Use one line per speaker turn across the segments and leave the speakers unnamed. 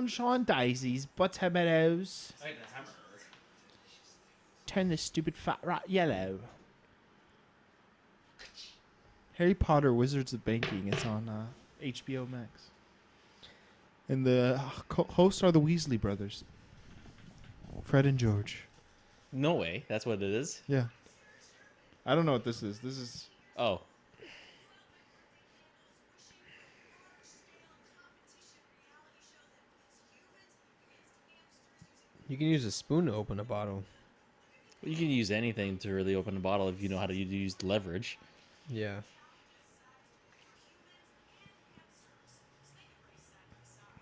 sunshine daisies, buttermeadows. Turn this stupid fat rat yellow. Harry Potter Wizards of Banking. It's on HBO Max. And the hosts are the Weasley brothers. Fred and George.
No way. That's what it is.
Yeah. I don't know what this is. This is...
Oh.
You can use a spoon to open a bottle.
You can use anything to really open a bottle if you know how to use leverage.
Yeah.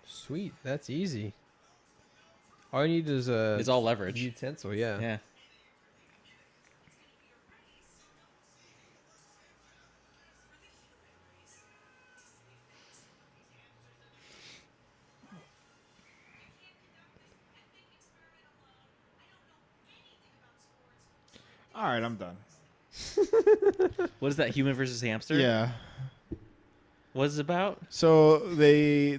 Sweet. That's easy. All you need is a
It's all leverage.
utensil. Yeah.
Yeah.
All right, I'm done.
What is that? Human versus hamster?
Yeah.
What is it about?
So they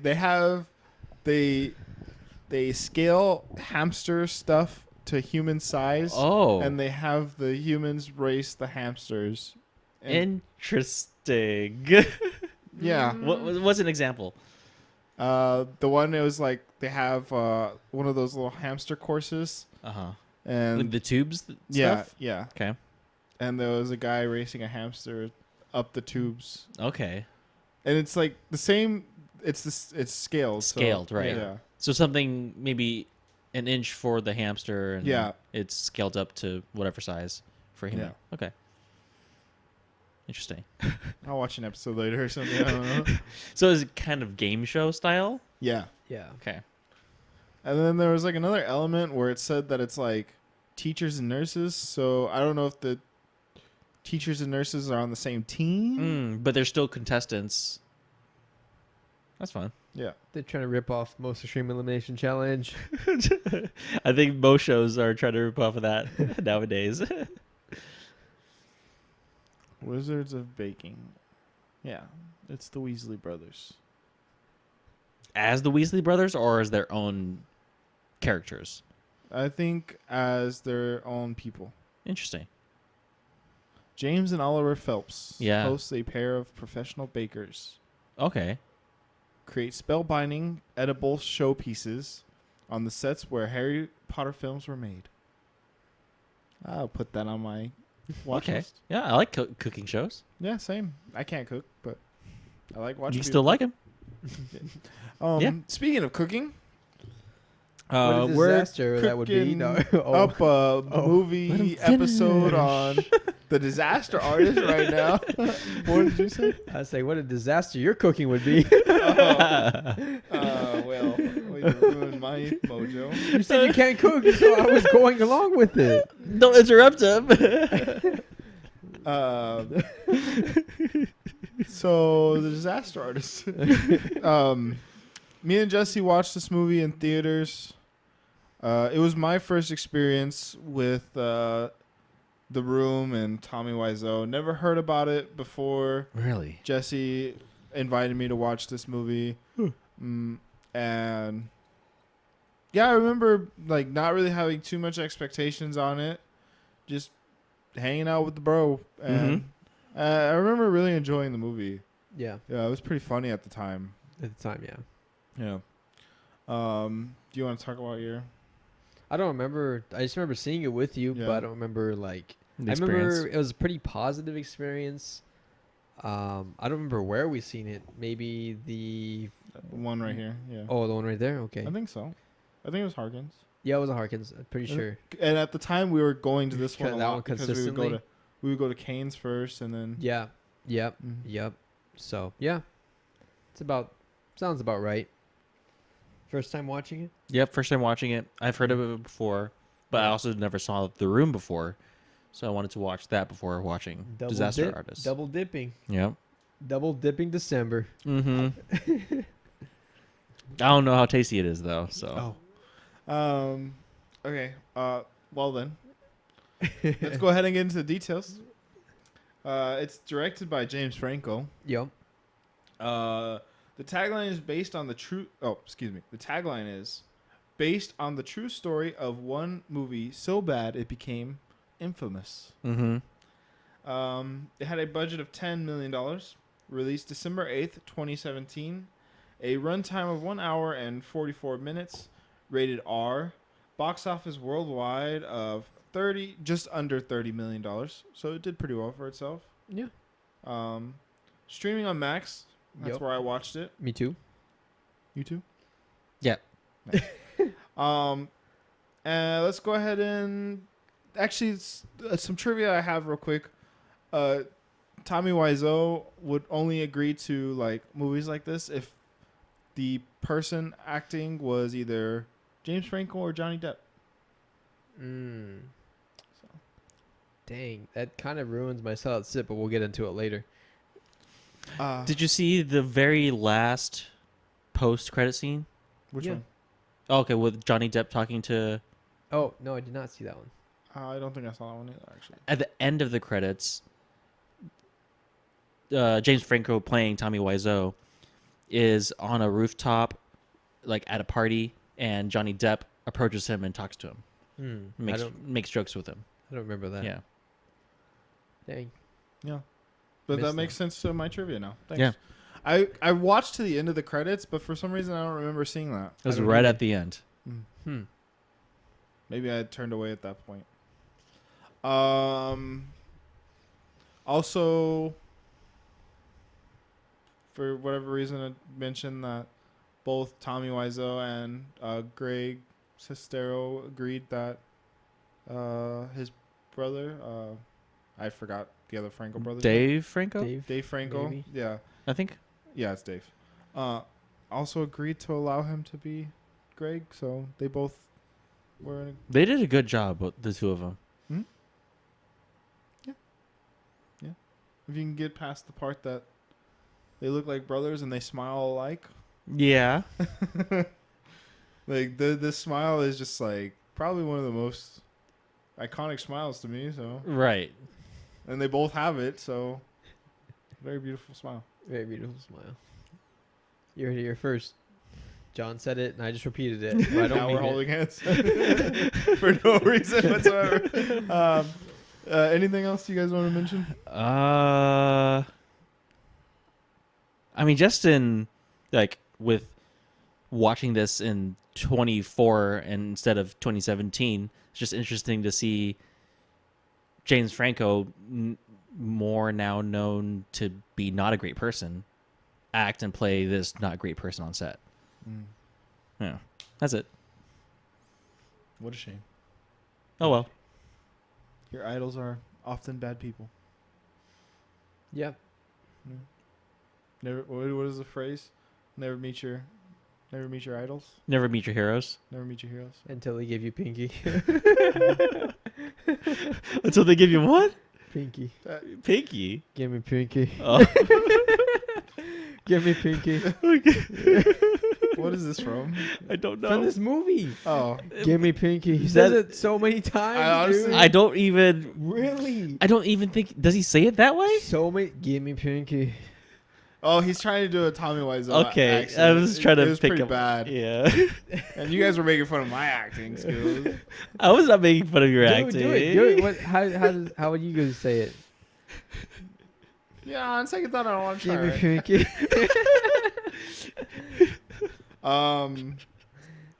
scale hamster stuff to human size.
Oh.
And they have the humans race the hamsters. And
Interesting.
yeah.
What's an example?
The one it was like they have one of those little hamster courses.
Uh-huh.
And
Like the tubes
yeah,
stuff?
yeah.
Okay.
And there was a guy racing a hamster up the tubes.
Okay.
And it's like the same. It's scaled.
Scaled, right.
Yeah.
So something maybe an inch for the hamster and
Yeah.
it's scaled up to whatever size for human.
Yeah.
Okay. Interesting.
I'll watch an episode later or something. I don't know.
So is it kind of game show style?
Yeah.
Yeah.
Okay.
And then there was like another element where it said that it's like teachers and nurses. So I don't know if the teachers and nurses are on the same team.
But they're still contestants. That's fun.
Yeah.
They're trying to rip off Most Extreme Elimination Challenge.
I think most shows are trying to rip off of that nowadays.
Wizards of Baking. Yeah. It's the Weasley brothers.
As the Weasley brothers or as their own characters?
I think as their own people.
Interesting.
James and Oliver Phelps
Yeah.
hosts a pair of professional bakers.
Okay.
Create spellbinding, edible showpieces on the sets where Harry Potter films were made. I'll put that on my watch
Okay.
list.
Yeah, I like cooking shows.
Yeah, same. I can't cook, but I like watching.
You still like them? Yeah.
Speaking of cooking,
What a
we're
disaster that would be.
cooking
No.
up a
Let 'em
movie episode
finish.
on The Disaster Artist right now. What did you say?
I say, what a disaster your cooking would be.
Well, you ruined my mojo.
You said you can't cook, so I was going along with it.
Don't interrupt him.
So The Disaster Artist. Me and Jesse watched this movie in theaters. It was my first experience with The Room and Tommy Wiseau. Never heard about it before.
Really?
Jesse invited me to watch this movie. And yeah, I remember like not really having too much expectations on it. Just hanging out with the bro. And I remember really enjoying the movie.
Yeah,
Yeah, it was pretty funny at the time.
at the time, yeah.
Yeah. Do you want to talk about your...
I don't remember. I just remember seeing it with you,
Yeah.
but I don't remember like.
The
I remember
experience.
it was a pretty positive experience. I don't remember where we seen it. Maybe the
one right here? Yeah.
the one right there. Okay.
I think so. I think it was Harkins.
Yeah, it was a Harkins. I'm pretty sure.
And at the time, we were going to this one a
That
lot
one
because
consistently?
we would go to Cane's first, and then...
Yeah. Yep.
Mhm.
Yep. So yeah, sounds about right. First time watching it.
Yep, first time watching it. I've heard of it before, but I also never saw The Room before. So I wanted to watch that before watching Disaster Artist.
Double dipping.
Yep.
Double dipping December.
Mm-hmm. I don't know how tasty it is, though, so...
Okay. Well then, let's go ahead and get into the details. It's directed by James Franco.
Yep.
The The tagline is based on the true. Oh, excuse me. The tagline is based on the true story of one movie so bad it became infamous.
Mm-hmm.
It had a budget of $10 million. Released December 8th, 2017. A runtime of 1 hour and 44 minutes. Rated R. Box office worldwide of just under $30 million. So it did pretty well for itself.
Yeah.
Streaming on Max. That's
Yep.
where I watched it.
Me too.
You too?
Yeah.
Nice. And let's go ahead and actually some trivia I have real quick. Tommy Wiseau would only agree to like movies like this if the person acting was either James Franco or Johnny Depp. So.
Dang, that kind of ruins my solid sip, but we'll get into it later.
Did you see the very last post-credit scene?
Which
Yeah.
one?
Oh, okay, with Johnny Depp talking to...
Oh no, I did not see that one.
I don't think I saw that one either, actually.
At the end of the credits, James Franco playing Tommy Wiseau is on a rooftop, like at a party, and Johnny Depp approaches him and talks to him. Makes jokes with him.
I don't remember that.
Yeah.
Dang.
Yeah. But
Missed
that makes
that.
sense to my trivia now. Thanks.
Yeah.
I watched to the end of the credits, but for some reason I don't remember seeing that.
It was
don't
right
either.
at the end.
Maybe I turned away at that point. Also, for whatever reason, I mentioned that both Tommy Wiseau and Greg Sestero agreed that his brother, I forgot the other Franco brother,
Dave Franco?
Dave Franco,
maybe?
yeah,
I think.
yeah, it's Dave. Also agreed to allow him to be Greg, so they both were.
They did a good job, the two of them.
If you can get past the part that they look like brothers and they smile alike,
Yeah.
like this smile is just like probably one of the most iconic smiles to me. So,
Right.
and they both have it, so very beautiful smile.
Very beautiful smile. You heard it here first. John said it, and I just repeated it. But I don't
Now
mean
we're
it.
holding hands for no reason whatsoever. Anything else you guys want to mention?
I mean, just in like with watching this in 24 and instead of 2017, it's just interesting to see James Franco, more now known to be not a great person, act and play this not great person on set. Yeah, that's it.
What a shame.
Oh well.
Your idols are often bad people.
Yep.
Never. What is the phrase? Never meet your idols.
Never meet your heroes
Never meet your heroes.
Until they give you pinky.
until they give you what?
Pinky.
Pinky.
Give me pinky.
Oh.
Give me pinky.
What is this from?
I don't know.
From this movie.
Oh,
Give me pinky. He
Is
says
that-
it so many times,
honestly-
dude.
I don't even.
Really?
I don't even think. Does he say it that way?
So many. Give me pinky.
oh, he's trying to do a Tommy Wiseau.
Okay,
accent.
I was trying to
It was
pick
pretty
up.
bad,
Yeah,
and you guys were making fun of my acting skills.
I was not making fun of your
Do
acting.
it. Do it. What? How would you guys say it?
Yeah, on second thought, I don't want to try.
Give me
Right?
pinky.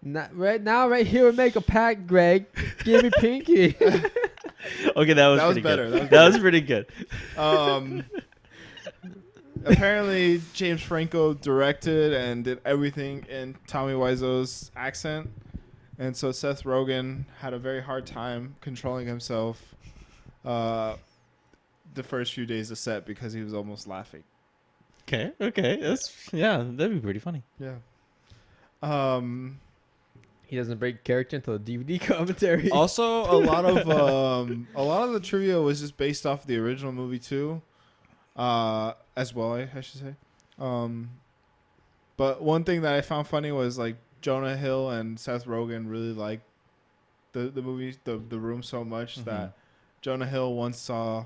Not right now, right here, we make a pact, Greg. Give me pinky.
Okay, that was
That was
pretty
better.
good.
That was
Pretty good.
Apparently, James Franco directed and did everything in Tommy Wiseau's accent, and so Seth Rogen had a very hard time controlling himself the first few days of set because he was almost laughing.
Okay, that'd be pretty funny.
Yeah.
He doesn't break character until the DVD commentary.
Also, a lot of the trivia was just based off the original movie too, as well. I should say. But one thing that I found funny was like Jonah Hill and Seth Rogen really liked the movie, the Room so much that Jonah Hill once saw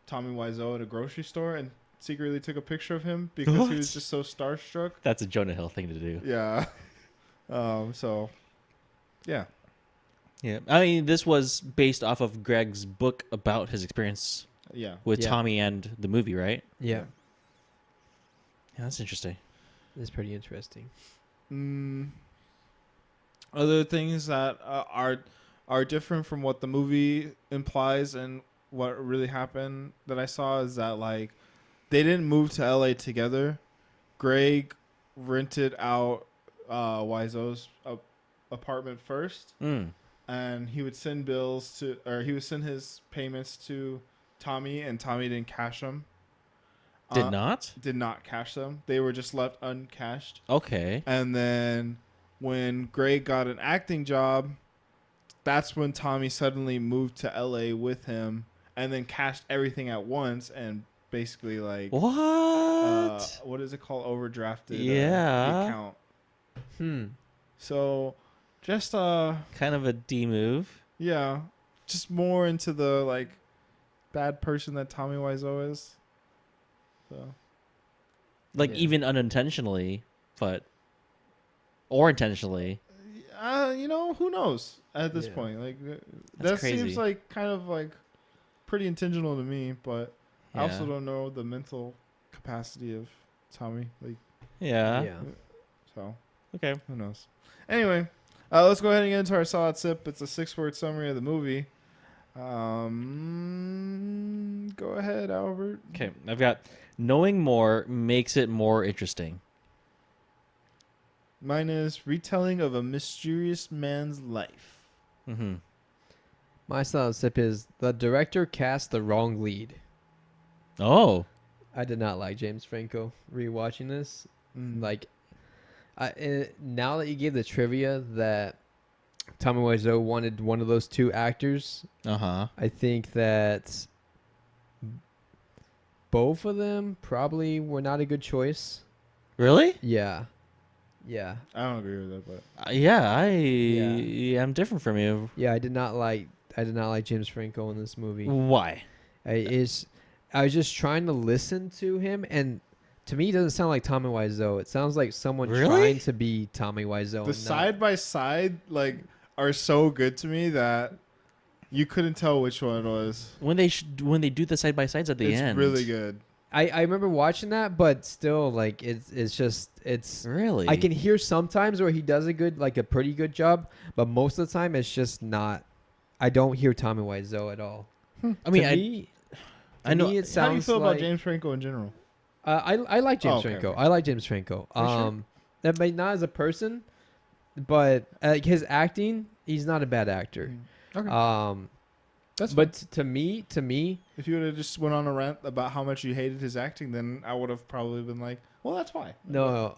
Tommy Wiseau at a grocery store, and secretly took a picture of him because he was
What?
just so starstruck.
That's a Jonah Hill thing to do.
Yeah. So, yeah.
Yeah, I mean, this was based off of Greg's book about his experience
Yeah.
with
Yeah.
Tommy and the movie, right?
Yeah,
Yeah, that's interesting.
it's pretty interesting.
Other things that are different from what the movie implies and what really happened that I saw is that like they didn't move to LA together. Greg rented out Wiseau's apartment first, and he would send bills to, or he would send his payments to Tommy, and Tommy didn't cash them.
Did not?
Did not cash them. They were just left uncashed.
Okay.
And then when Greg got an acting job, that's when Tommy suddenly moved to LA with him and then cashed everything at once and basically like
What?
what is it called? Overdrafted
Yeah.
account. So just
Kind of a D move.
yeah, just more into the like bad person that Tommy Wiseau is. So
Like,
Yeah.
even unintentionally, but. Or intentionally.
you know, who knows at this
Yeah.
point? Like
That's
that
crazy.
seems like kind of like pretty intentional to me, but I also
Yeah.
don't know the mental capacity of Tommy. Like
Yeah.
so,
Okay.
who knows? Anyway, let's go ahead and get into our solid sip. It's a 6-word summary of the movie. Go ahead, Albert.
Okay. I've got knowing more makes it more interesting.
Mine is retelling of a mysterious man's life.
Mm-hmm.
My solid sip is the director cast the wrong lead.
Oh.
I did not like James Franco rewatching this.
Mm.
Like, now that you gave the trivia that Tommy Wiseau wanted one of those two actors,
Uh-huh.
I think that both of them probably were not a good choice.
Really?
Yeah. Yeah.
I don't agree with that, but
Yeah, I
Yeah.
am different from you.
Yeah, I did not like James Franco in this movie.
Why?
I was just trying to listen to him, and to me, it doesn't sound like Tommy Wiseau. It sounds like someone
Really?
trying to be Tommy Wiseau.
the
and not-
side by side like are so good to me that you couldn't tell which one it was.
When they do the side by sides at the
It's
end.
really good.
I remember watching that, but still, like it's.
Really?
I can hear sometimes where he does a pretty good job, but most of the time it's just not. I don't hear Tommy Wiseau at all.
I mean,
to
I
me,
I know.
it
How do you
sounds
feel
like
about James Franco in general?
I like James
okay,
Franco.
okay.
I like James Franco.
For sure.
That may not as a person, but like his acting, he's not a bad actor.
Okay. That's
But to me,
if you would have just went on a rant about how much you hated his acting, then I would have probably been like, well, that's why.
no.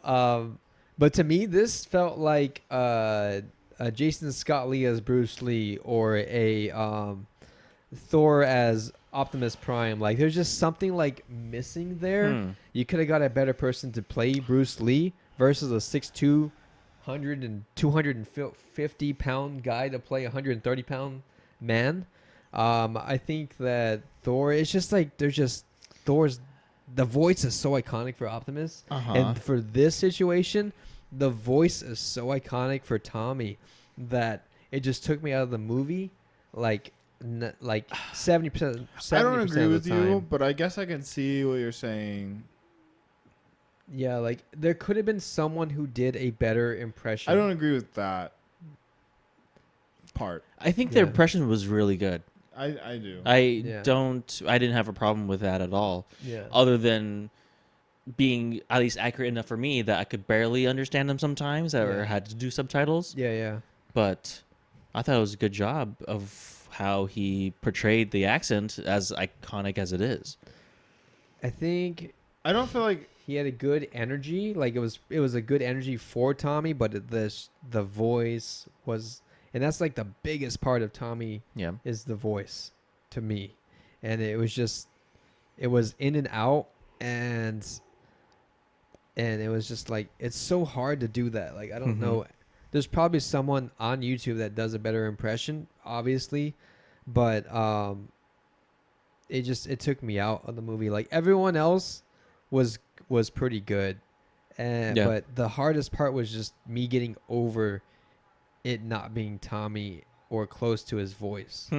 But to me, this felt like Jason Scott Lee as Bruce Lee, or a Thor as Optimus Prime. Like, there's just something like missing there.
Hmm.
You could have got a better person to play Bruce Lee versus a 6'2", 250 pound guy to play a 130 pound man. I think that Thor, it's just like the voice is so iconic for Optimus,
Uh-huh.
and for this situation, the voice is so iconic for Tommy that it just took me out of the movie, like 70%.
I don't agree
of
with
the
you,
time.
but I guess I can see what you're saying.
Yeah, like there could have been someone who did a better impression.
I don't agree with that part.
I think their
Yeah.
impression was really good.
I do.
I
Yeah.
didn't have a problem with that at all.
Yeah.
Other than being at least accurate enough for me that I could barely understand them sometimes, or
Yeah.
had to do subtitles.
Yeah.
But I thought it was a good job of how he portrayed the accent, as iconic as it is.
I think
I don't feel like
he had a good energy. Like it was a good energy for Tommy, but the voice was, and that's like the biggest part of Tommy
Yeah.
is the voice to me, and it was in and out, and it was just like it's so hard to do that. Like I don't
Mhm.
know. There's probably someone on YouTube that does a better impression, obviously, but it took me out of the movie. Like everyone else, was pretty good, and
Yeah.
but the hardest part was just me getting over it not being Tommy or close to his voice.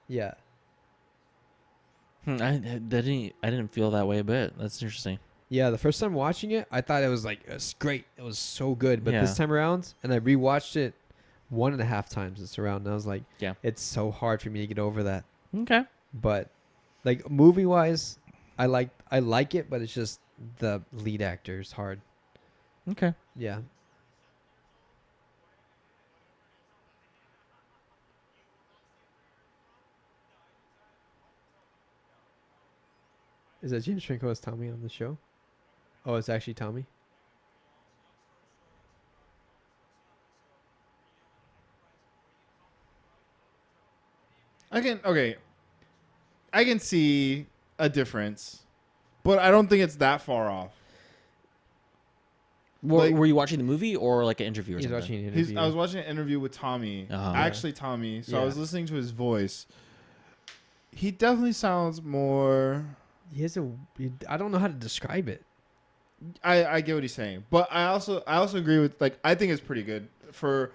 Yeah.
I didn't feel that way a bit. That's interesting.
Yeah, the first time watching it, I thought it was like it's great. It was so good. But this
Yeah.
time around, and I rewatched it 1.5 times this around, and I was like,
Yeah.
it's so hard for me to get over that.
Okay.
But like movie wise, I like it, but it's just the lead actor is hard.
Okay.
Yeah. Is that James Franco as Tommy on the show? Oh, it's actually Tommy.
Okay. I can see a difference, but I don't think it's that far off. Like-
Were you watching the movie or like an interview or
He's
something?
watching an interview.
I was watching an interview with Tommy,
Oh.
actually Tommy. So I
Yeah.
was listening to his voice. He definitely sounds more.
He has a. I don't know how to describe it.
I get what he's saying, but I also agree with, like, I think it's pretty good for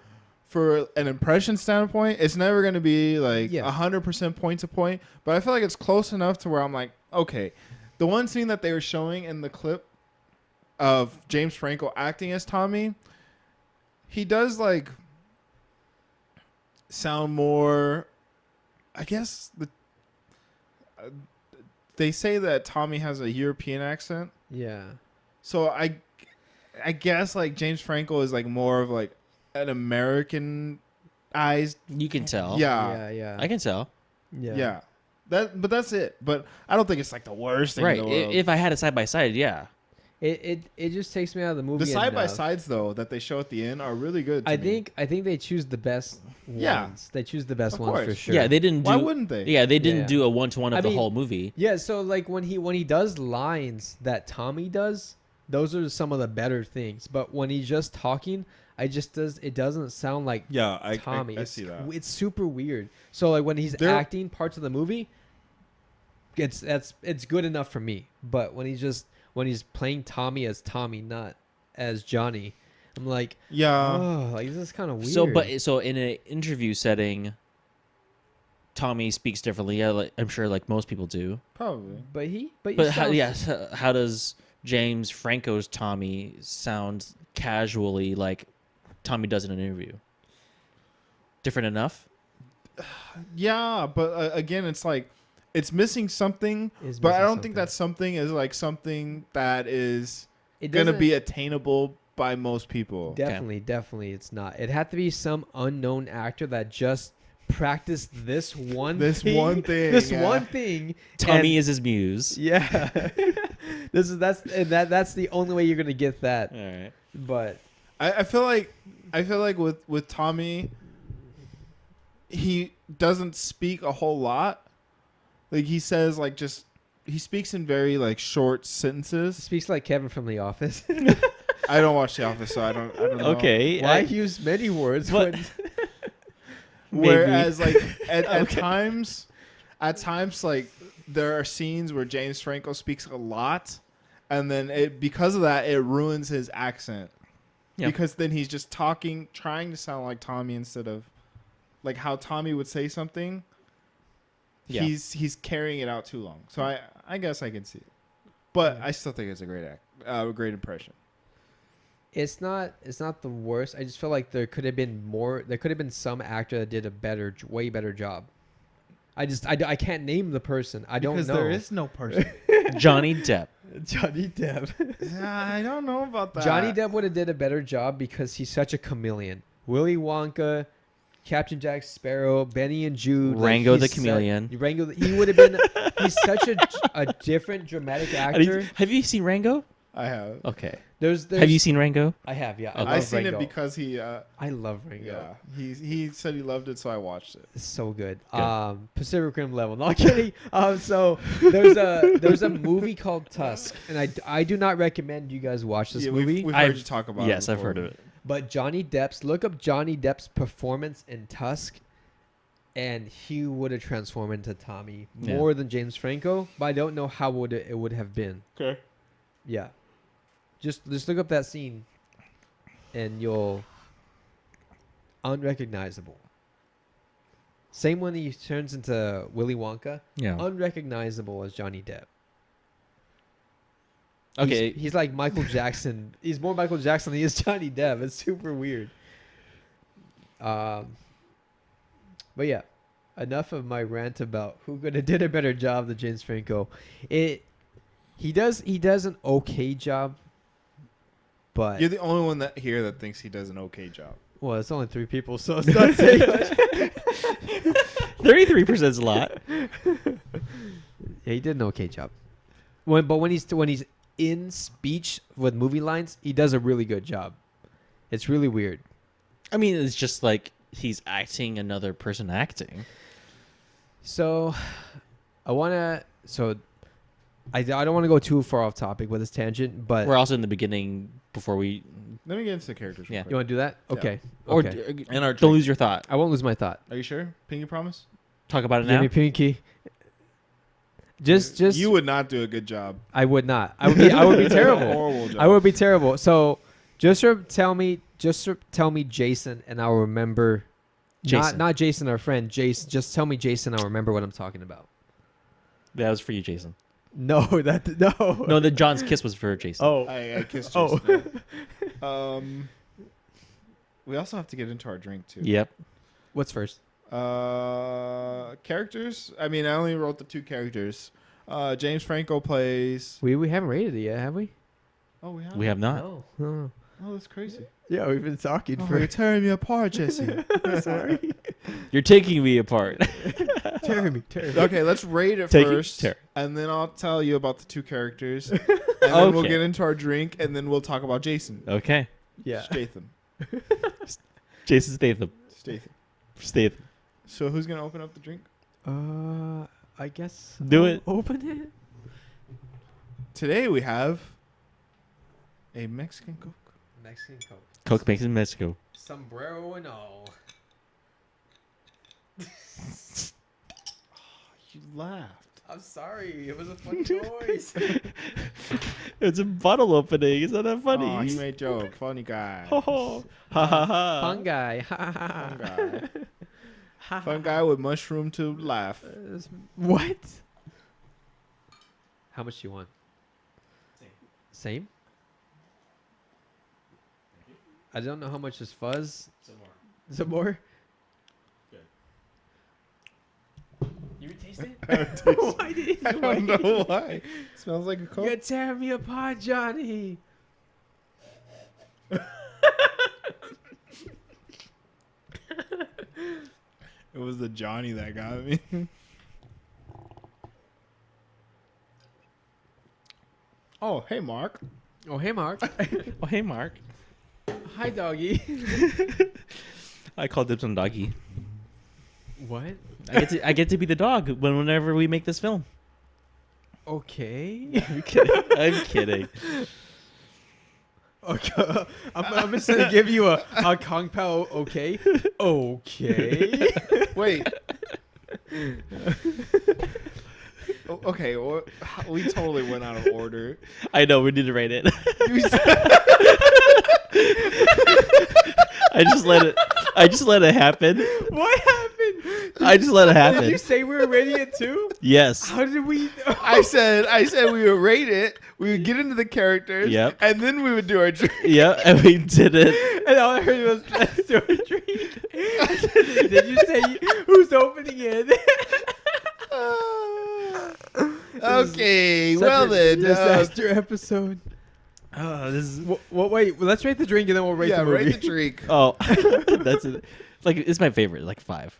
an impression standpoint. It's never going to be like
Yeah.
100% point to point, but I feel like it's close enough to where I'm like, okay, the one scene that they were showing in the clip of James Franco acting as Tommy, he does like sound more, I guess they say that Tommy has a European accent.
Yeah.
So I guess like James Franco is like more of like an Americanized.
You can tell.
Yeah.
Yeah.
I can tell.
Yeah.
But that's it. But I don't think it's like the worst thing
Right.
in the world.
If I had it side by side, yeah.
It just takes me out of the movie.
The side by
enough.
sides though that they show at the end are really good. To me.
I think they choose the best
Yeah.
ones. They choose the best
Of
ones for
course.
sure.
Yeah, they didn't do.
Why wouldn't they?
Yeah, they didn't
Yeah.
do a 1-to-1 of
I
the
mean-
whole movie.
Yeah, so like when he does lines that Tommy does, those are some of the better things. But when he's just talking, it doesn't sound like
Yeah,
Tommy.
I see that.
It's super weird. So like when he's
There-
acting parts of the movie, it's good enough for me. But when he's playing Tommy as Tommy, not as Johnny, I'm like,
Yeah.
oh, like this is kind of weird.
So in an interview setting, Tommy speaks differently. Yeah, I'm sure like most people do.
Probably.
But how does James Franco's Tommy sound casually like Tommy does in an interview? Different enough?
Yeah, but again, it's like it's missing something. But I don't think that something is like something that is gonna be attainable by most people.
Definitely, it's not. It had to be some unknown actor that just practiced this one
This
thing,
one thing,
this
yeah.
one thing.
Tommy
and-
is his muse.
Yeah. That's the only way you're gonna get that.
All right.
But
I feel like with Tommy, he doesn't speak a whole lot. Like he says like just he speaks in very like short sentences.
speaks like Kevin from The Office.
I don't watch The Office, so I don't know.
Okay.
Why use many words?
What?
When,
Whereas like at
Okay.
times like there are scenes where James Franco speaks a lot, and then because of that it ruins his accent.
Yeah.
Because then he's just trying to sound like Tommy instead of like how Tommy would say something.
Yeah.
He's carrying it out too long. So I guess I can see it, but I still think it's a great impression.
it's not the worst. I just feel like there could have been more. There could have been some actor that did a way better job. I can't name the person. I don't know.
Because there is no person.
Johnny Depp.
Johnny Depp.
I don't know about that.
Johnny Depp would have did a better job because he's such a chameleon. Willy Wonka, Captain Jack Sparrow, Benny and Jude,
Rango the
he's
Chameleon.
Rango, he would have been. He's such a different dramatic actor.
Have you seen Rango?
I have.
Okay.
There's
Have you seen Rango?
I have, yeah.
Okay.
I
I
love
seen
Rango.
it because he.
I love Rango.
Yeah, he said he loved it, so I watched it.
It's so good.
Good.
Pacific Rim level. Not kidding. So there's a movie called Tusk, and I do not recommend you guys watch this movie.
We've
I've-
heard you talk about it.
Yes, I've
before.
heard of it.
But look up Johnny Depp's performance in Tusk, and he would have transformed into Tommy
Yeah.
more than James Franco. But I don't know how it would have been.
Okay.
Yeah. Just look up that scene, and you'll unrecognizable. Same when he turns into Willy Wonka,
Yeah.
unrecognizable as Johnny Depp.
Okay.
He's like Michael Jackson. He's more Michael Jackson than he is Johnny Depp. It's super weird. But yeah, enough of my rant about who could have did a better job than James Franco. He does an okay job, but
You're the only one that here that thinks he does an okay job.
well, it's only 3 people, so it's not saying much.
33% is a lot.
Yeah, he did an okay job. When he's in speech with movie lines, he does a really good job. It's really weird.
I mean, it's just like he's acting another person acting.
So, I don't want to go too far off topic with this tangent, but
We're also in the beginning before we
Let me get into the characters. real
Yeah.
quick.
you want to do that?
Yeah.
Okay.
or
Okay.
And our
don't
drink.
lose your thought.
I won't lose my thought.
Are you sure? Pinky promise?
Talk about it
Give
now.
me pinky. Just
You would not do a good job.
I would not. I would be terrible.
Horrible job.
I would be terrible. So tell me Jason, and I'll remember.
Jason.
Not Jason, our friend. Jason. Just tell me Jason. I'll remember what I'm talking about.
That was for you, Jason.
No, no.
No, the John's kiss was for Jason.
Oh,
I kissed
Oh.
Jason. We also have to get into our drink too.
Yep.
what's first?
Characters. I mean, I only wrote the 2 characters. James Franco plays.
We haven't rated it yet, have we?
Oh, we have.
We have not.
No.
Oh, that's crazy.
Yeah, we've been talking
Oh, you're tearing me apart, Jesse.
Sorry.
You're taking me apart.
Tear me.
Okay, let's rate it
Take it,
first,
tear.
and then I'll tell you about the 2 characters, and then we'll
Okay.
get into our drink, and then we'll talk about Jason.
Okay.
Yeah.
Statham.
Jason Statham. Statham.
So who's gonna open up the drink?
I guess.
Do it.
Open it.
Today we have a Mexican Coke.
Mexican Coke.
Coke makes in Mexico.
Sombrero and all.
You laughed.
I'm sorry. It was a fun noise.
It's a bottle opening. Isn't that funny?
Oh, he made joke. Funny guy.
Ha ha ha.
Fun guy.
Fun guy. Fun guy with mushroom to laugh.
What? How much do you want? Same? I don't know how much is fuzz. Some more? You taste it? Why did
I don't know why. Smells like a Coke.
You're tearing me apart, Johnny.
It was the Johnny that got me. Oh, hey, Mark.
Oh, hey, Mark.
Oh, hey, Mark.
Hi, doggy.
I call dibs on doggy.
What?
I get to be the dog whenever we make this film.
Okay.
I'm kidding. I'm kidding.
Okay. I'm just going to give you a Kung Pao okay. Okay.
Wait. Okay, we totally went out of order.
I know we need to rate it.
You said-
I just let it happen.
What happened?
I just let it
Did you
happen.
say we were rating it too?
Yes.
How did we?
I said we would rate it. We would get into the characters.
Yep.
And then we would do our drink.
Yeah, and we did it.
And all I heard was let's do a drink. Did you say who's opening it?
Okay, well then.
Disaster episode.
This is.
Wait, let's rate the drink and then we'll rate
yeah,
the movie.
rate the drink.
Oh, that's it. Like it's my favorite. Like 5.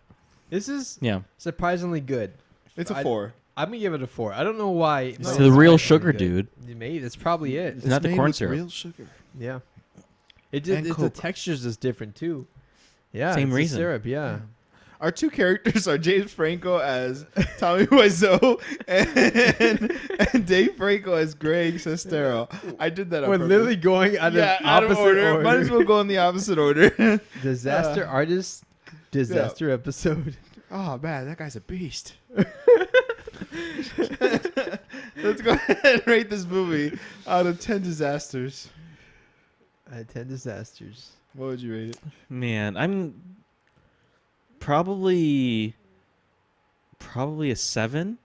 This is
Yeah.
surprisingly good.
It's a 4.
I'm gonna give it a 4. I don't know why.
It's
No,
the real
not
sugar,
good.
dude.
Maybe that's probably it.
It's not the
made
corn
with
syrup.
Real sugar.
Yeah. It
And
the
Coke.
texture's just different too. Yeah.
Same
it's the
reason.
syrup. Yeah.
Our 2 characters are James Franco as Tommy Wiseau and Dave Franco as Greg Sestero. I did that on
We're
purpose.
literally going out of opposite order.
Might as well go in the opposite order. Let's go ahead and rate this movie out of 10 disasters.
10 disasters.
What would you rate it?
Man, I'm probably a 7.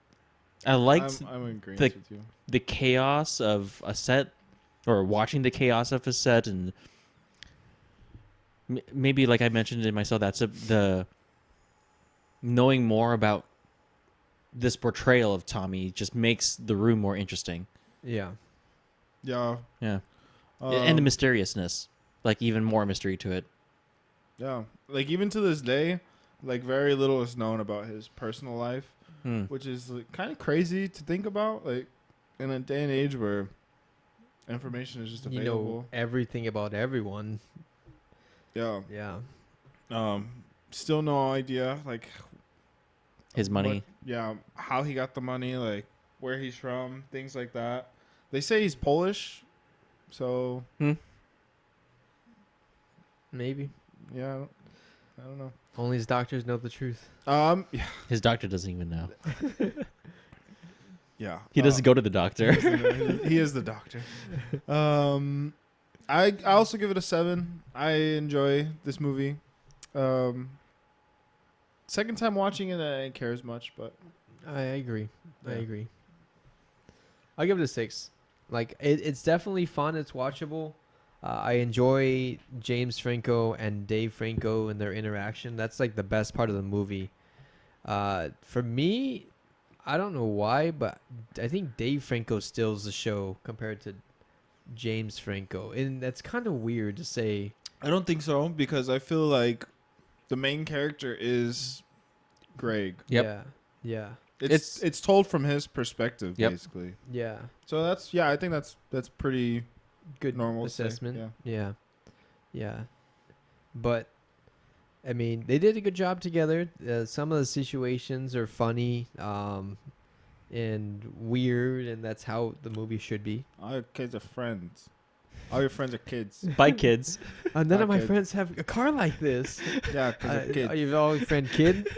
I liked
I'm in agreement
the-
with you.
the chaos of a set, or watching the chaos of a set, and maybe like I mentioned in myself, that's the knowing more about this portrayal of Tommy just makes the room more interesting.
Yeah.
Yeah.
Yeah, and the
Um,
mysteriousness, like even more mystery to it.
Yeah. Like, even to this day, like, very little is known about his personal life, which is like, kind of crazy to think about. Like, in a day and age where information is just
You
available.
know everything about everyone.
Yeah.
Yeah.
Still no idea, like,
His money.
how he got the money, like, where he's from, things like that. They say he's Polish, so
Maybe.
yeah, I don't know.
Only his doctors know the truth.
Yeah,
His doctor doesn't even know.
yeah.
He doesn't go to the doctor.
He is the doctor. I also give it a 7. I enjoy this movie. Second time watching it, I didn't care as much, but
I agree. I
Yeah.
agree. I'll give it a 6. Like it's definitely fun. It's watchable. I enjoy James Franco and Dave Franco and their interaction. That's like the best part of the movie. For me, I don't know why, but I think Dave Franco steals the show compared to James Franco, and that's kind of weird to say.
I don't think so, because I feel like the main character is Greg.
Yep.
Yeah. Yeah.
It's told from his perspective,
Yep.
basically.
Yeah.
So I think that's pretty
Good
normal to say,
assessment.
yeah.
Yeah. But I mean, they did a good job together. Some of the situations are funny, and weird, and that's how the movie should be.
All your kids are friends. All your friends are kids.
Bye, kids.
None of my
kid.
friends have a car like this.
Yeah, because they're kids.
Are you all friend kid?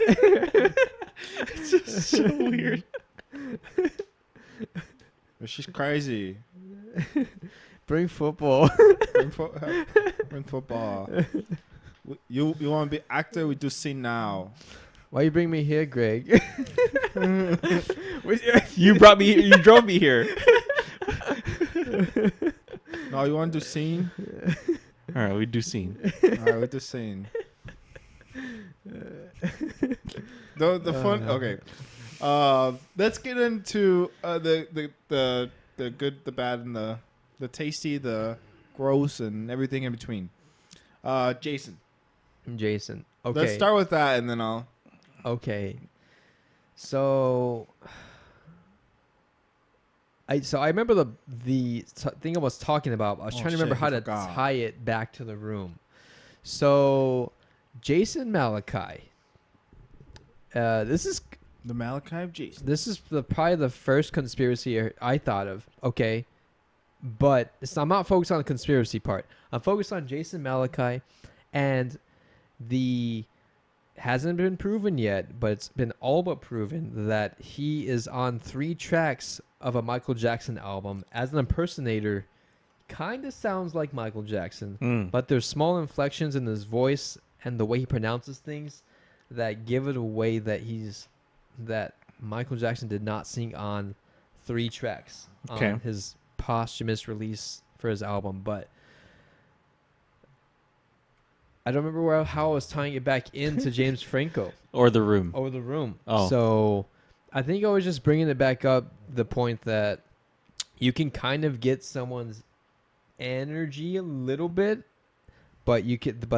It's just so weird.
She's crazy.
Bring football.
Bring football. You want to be actor? We do scene now.
Why you bring me here, Greg?
You brought me. You drove me here.
No, you want to do scene?
All right, we do scene.
All right, we do scene. The fun. Okay. Let's get into the good, the bad, and the tasty, the gross, and everything in between. Jason.
Jason. Okay.
Let's start with that, and then I'll.
Okay. So I remember the thing I was talking about. I was trying to remember how to tie it back to the room. So Jason Malachi. This is
The Malachi of Jason.
This is probably the first conspiracy I thought of. Okay. But I'm not focused on the conspiracy part. I'm focused on Jason Malachi, and the hasn't been proven yet, but it's been all but proven that he is on 3 tracks of a Michael Jackson album as an impersonator. Kind of sounds like Michael Jackson, but there's small inflections in his voice and the way he pronounces things that give it away that Michael Jackson did not sing on 3 tracks on his posthumous release for his album. But I don't remember how I was tying it back into James Franco
Or the room.
or the room.
Oh.
So I think I was just bringing it back up, the point that you can kind of get someone's energy a little bit, but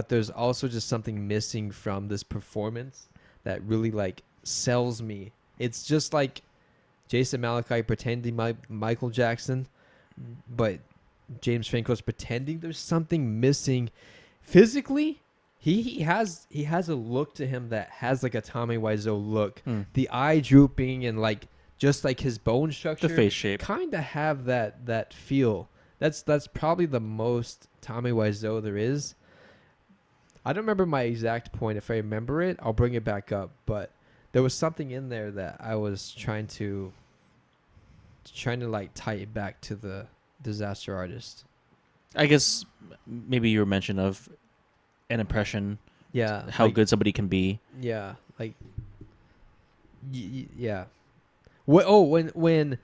there's also just something missing from this performance that really like sells me. It's just like Jason Malachi pretending Michael Jackson, but James Franco's pretending there's something missing physically. He has a look to him that has like a Tommy Wiseau look. The eye drooping and like just like his bone structure,
The face shape.
kind of have that feel. That's probably the most Tommy Wiseau there is. I don't remember my exact point. If I remember it, I'll bring it back up. But there was something in there that I was trying to like tie it back to the Disaster Artist.
I guess maybe your mention of an impression,
Yeah,
how
like,
good somebody can be.
Yeah, like yeah. When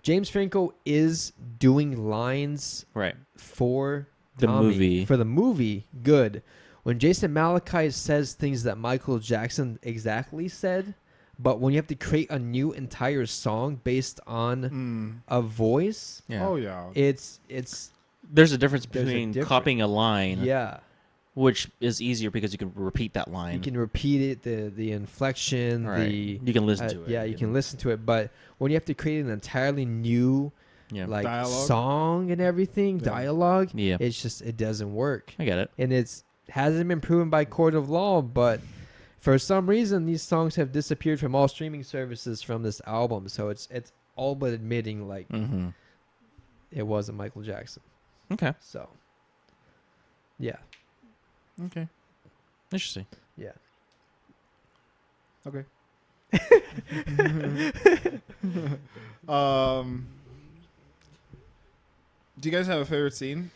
James Franco is doing lines
Right.
for
The
Tommy,
movie.
for the movie, good. When Jason Malachi says things that Michael Jackson exactly said, but when you have to create a new entire song based on a voice,
Yeah.
Oh yeah.
it's
There's a difference
There's a
between
difference.
copying a line,
yeah.
which is easier because you can repeat that line.
You can repeat it, the inflection,
Right. You can listen to it.
Yeah, you can listen to it. But when you have to create an entirely new
Yeah.
like
Dialogue.
song and everything,
Yeah.
dialogue,
Yeah.
it doesn't work.
I get it.
And hasn't been proven by court of law, but for some reason these songs have disappeared from all streaming services from this album. So it's all but admitting like
Mm-hmm.
it wasn't Michael Jackson.
Okay.
So yeah.
Okay.
Interesting.
Yeah.
Okay. Do you guys have a favorite scene?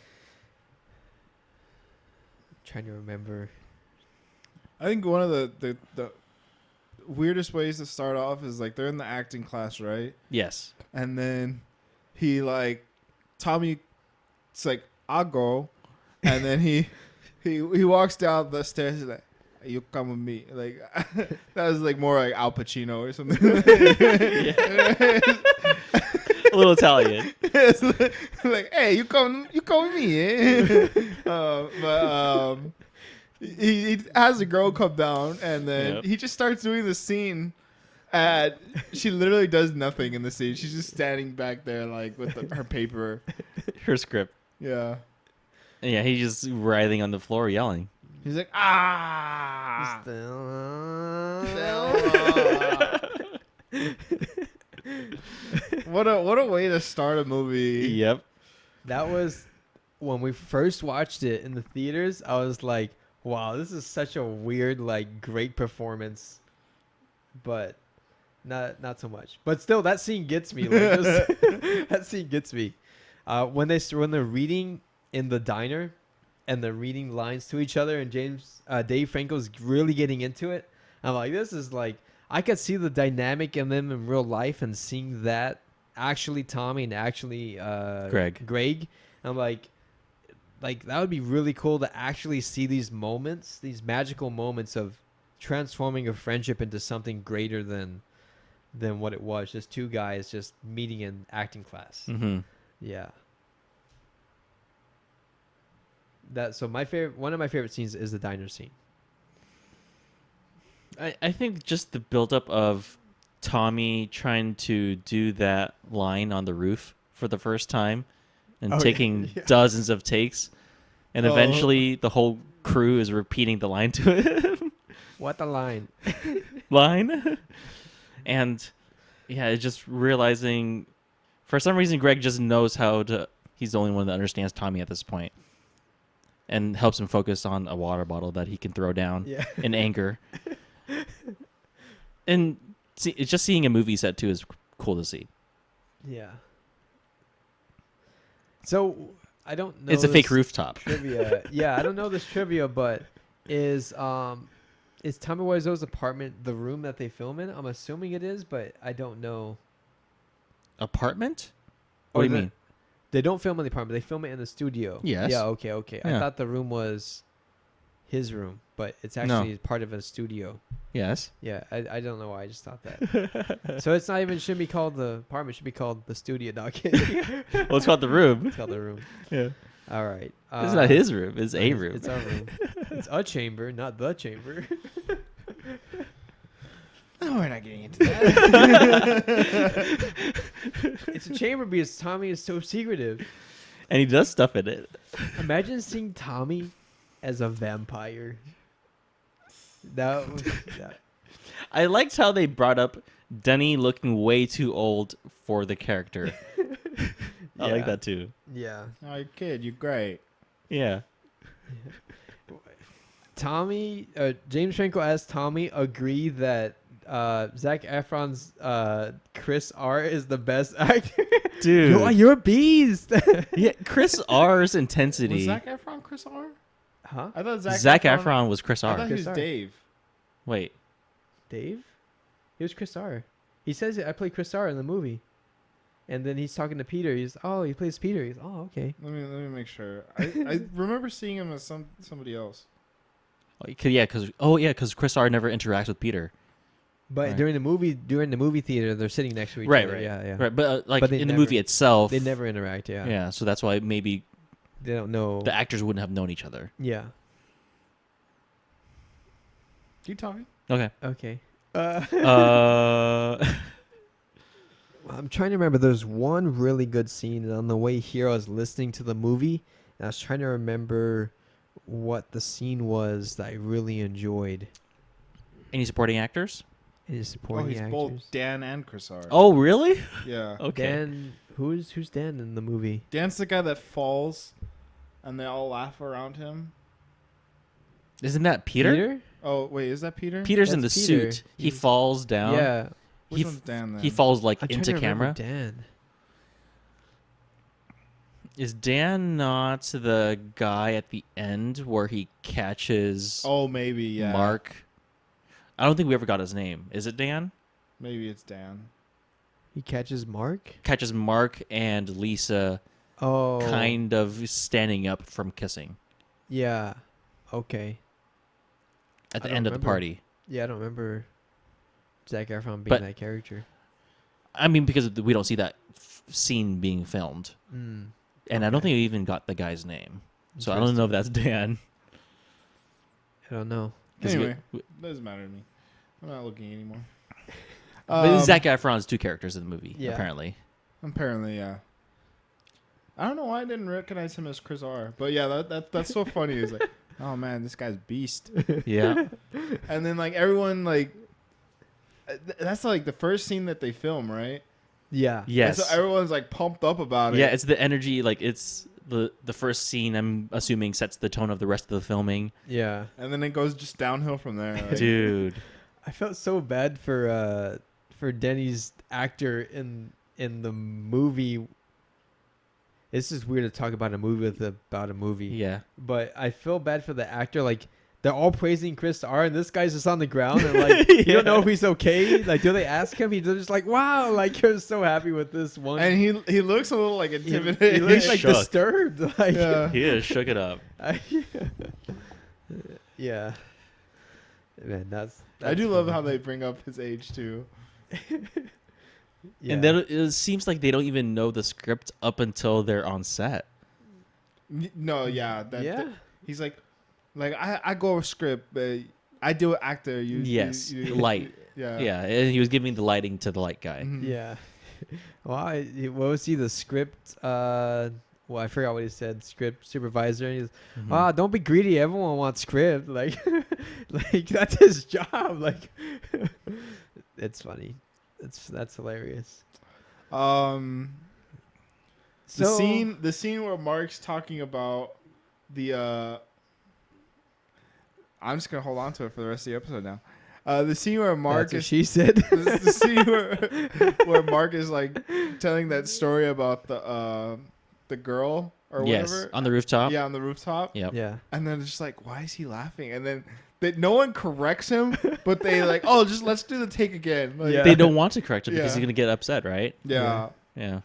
Trying to remember.
I think one of the weirdest ways to start off is like they're in the acting class, right?
Yes.
And then Tommy, it's like, I'll go. And then he walks down the stairs. He's like, you come with me. Like, that was like more like Al Pacino or something.
A little Italian.
It's like, hey, you come with me. Eh? He has a girl come down, and then
Yep.
he just starts doing the scene. And she literally does nothing in the scene. She's just standing back there, like with her paper.
Her script.
Yeah.
And yeah, he's just writhing on the floor yelling.
He's like, ah. What a way to start a movie.
Yep.
That was when we first watched it in the theaters. I was like, wow, this is such a weird, like, great performance. But not so much. But still, that scene gets me. Like, that scene gets me. When they're reading in the diner and they're reading lines to each other, and Dave Franco's really getting into it. I'm like, this is like, I could see the dynamic in them in real life, and seeing that actually Tommy and actually Greg. I'm like that would be really cool to actually see these moments, these magical moments of transforming a friendship into something greater than what it was. Just two guys just meeting in acting class.
Mm-hmm.
Yeah. One of my favorite scenes is the diner scene.
I think just the buildup of Tommy trying to do that line on the roof for the first time and taking dozens of takes, and eventually the whole crew is repeating the line to him.
What a line.
And yeah, it's just realizing for some reason Greg just knows he's the only one that understands Tommy at this point and helps him focus on a water bottle that he can throw down in anger. And it's just seeing a movie set too is cool to see.
Yeah. So I don't know.
It's a fake
this
rooftop.
trivia. Yeah, I don't know this trivia, but is Tommy Wiseau's apartment the room that they film in? I'm assuming it is, but I don't know.
Apartment? What do you mean?
They don't film in the apartment. They film it in the studio.
Yes.
Yeah. Okay.
Yeah.
I thought the room was his room, but it's actually part of a studio.
Yes.
Yeah. I don't know why. I just thought that. So it's not even shouldn't be called the apartment. It should be called the studio. Not kidding.
Well, it's called the room.
It's called the room.
Yeah.
All right.
It's not his room. It's a room.
It's our room. It's a chamber, not the chamber.
No, we're not getting into that.
It's a chamber because Tommy is so secretive.
And he does stuff in it.
Imagine seeing Tommy as a vampire.
I liked how they brought up Denny looking way too old for the character. I like that too.
Yeah.
Oh, kid, you're great.
Yeah.
Tommy, James Franco as Tommy agree that Zac Efron's Chris R is the best actor.
Dude.
You're a beast.
Yeah, Chris R's
Was
intensity.
Zac Efron Chris R?
Huh?
I thought
Zac Efron was Chris
I
R.
thought he was
Chris R.
Dave.
Wait.
Dave? He was Chris R. He says I play Chris R in the movie. And then he's talking to Peter. He plays Peter. He's okay.
Let me make sure. I remember seeing him as somebody else.
Because Chris R never interacts with Peter.
But
Right.
during the movie theater, they're sitting next to each
Right,
other.
right.
Yeah, yeah.
Right, but
But they
in the
never-
movie itself,
They never interact. Yeah.
Yeah, so that's why maybe
They don't know.
the actors wouldn't have known each other.
Yeah.
Keep talking.
Okay.
Okay. I'm trying to remember. There's one really good scene and on the way here. I was listening to the movie, and I was trying to remember what the scene was that I really enjoyed.
Any supporting actors?
Any supporting
he's
actors?
both Dan and Chris R.
Oh, really?
Yeah.
Okay.
Dan, who's Dan in the movie?
Dan's the guy that falls, and they all laugh around him.
Isn't that Peter?
Oh wait, is that Peter?
Peter's in the
That's Peter.
suit. He
He's-
falls down.
Yeah.
Which
he
one's Dan then?
He falls like
I'm trying
into
to remember
camera.
Dan.
Is Dan not the guy at the end where he catches
Oh, maybe yeah.
Mark? I don't think we ever got his name. Is it Dan?
Maybe it's Dan.
He catches Mark.
Catches Mark and Lisa
Oh.
kind of standing up from kissing
Yeah. Okay.
at
I
the
don't
end of the
remember.
party.
Yeah, I don't remember Zac Efron being
But-
that character.
I mean, because we don't see that scene being filmed.
Mm.
And I don't
Okay.
think we even got the guy's name. So I don't know if that's Dan.
I don't know.
'Cause we-
Anyway, doesn't matter to me. I'm not looking anymore.
But Zac Efron's two characters in the movie,
Yeah.
apparently.
Apparently, yeah. I don't know why I didn't recognize him as Chris R. But yeah, that's so funny. It's like, oh man, this guy's beast.
Yeah.
And then like everyone like, that's like the first scene that they film, right?
Yeah.
Yes.
And so everyone's like pumped up about it.
Yeah, it's the energy. Like it's the first scene. I'm assuming sets the tone of the rest of the filming.
Yeah.
And then it goes just downhill from there. Like,
Dude.
I felt so bad for Denny's actor in the movie. This is weird to talk about a movie about a movie.
Yeah.
But I feel bad for the actor. Like they're all praising Chris R, and this guy's just on the ground, and like you don't know if he's okay. Like, do they ask him? He's just like, "Wow!" Like you're so happy with this one.
And he looks a little like
He
intimidated.
looks like
shook.
disturbed. Like,
Yeah.
He just shook it up.
yeah. Man, that's
I do love
funny.
how they bring up his age too.
Yeah.
And then it seems like they don't even know the script up until they're on set.
No, yeah,
yeah.
he's like I go with script, but I do actor.
Yes,
you
light.
Yeah,
Yeah, and he was giving the lighting to the light guy.
Mhm.
Yeah. Well, what was he? The script. Well, I forgot what he said. Script supervisor. And he's,
Mhm.
don't be greedy. Everyone wants script. Like, like that's his job. Like, it's funny. That's hilarious.
The
So
scene where Mark's talking about the I'm just gonna hold on to it for the rest of the episode now. The scene where Mark
that's what
is
she said.
the scene where Mark is like telling that story about the girl or
Yes,
whatever.
on the rooftop.
Yeah, on the rooftop.
Yep.
Yeah.
And then it's just like, why is he laughing? And then no one corrects him, but they like, oh, just let's do the take again. Like,
Yeah.
They don't want to correct him because
Yeah.
he's gonna get upset, right?
Yeah.
Yeah.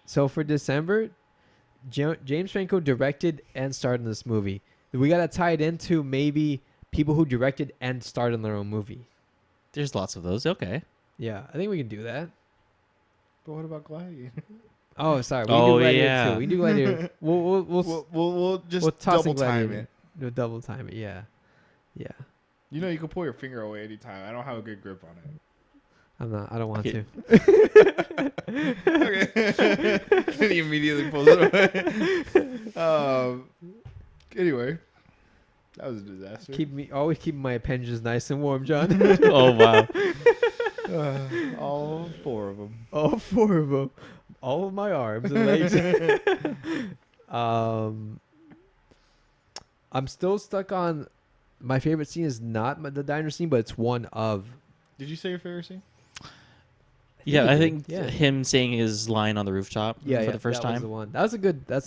So for December, James Franco directed and starred in this movie. We gotta tie it into maybe people who directed and starred in their own movie.
There's lots of those. Okay.
Yeah, I think we can do that.
But what about Gladiator?
Oh, sorry. We
Oh,
do Gladiator
yeah.
too. We do Gladiator.
We'll just
we'll toss in
double time
Gladiator.
it.
We'll double time it. Yeah. Yeah.
You know, you can pull your finger away anytime. I don't have a good grip on it.
I don't want
Okay.
to.
Okay. And he immediately pulls it away. Anyway, that was a disaster.
Always keep my appendages nice and warm, John.
Oh wow.
All four of them.
All four of them. All of my arms and legs. I'm still stuck on my favorite scene is not the diner scene, but it's one of
Did you say your favorite scene?
Yeah, I
he
think
did, yeah.
him saying his line on the rooftop for the first
that was
time.
the one. That's a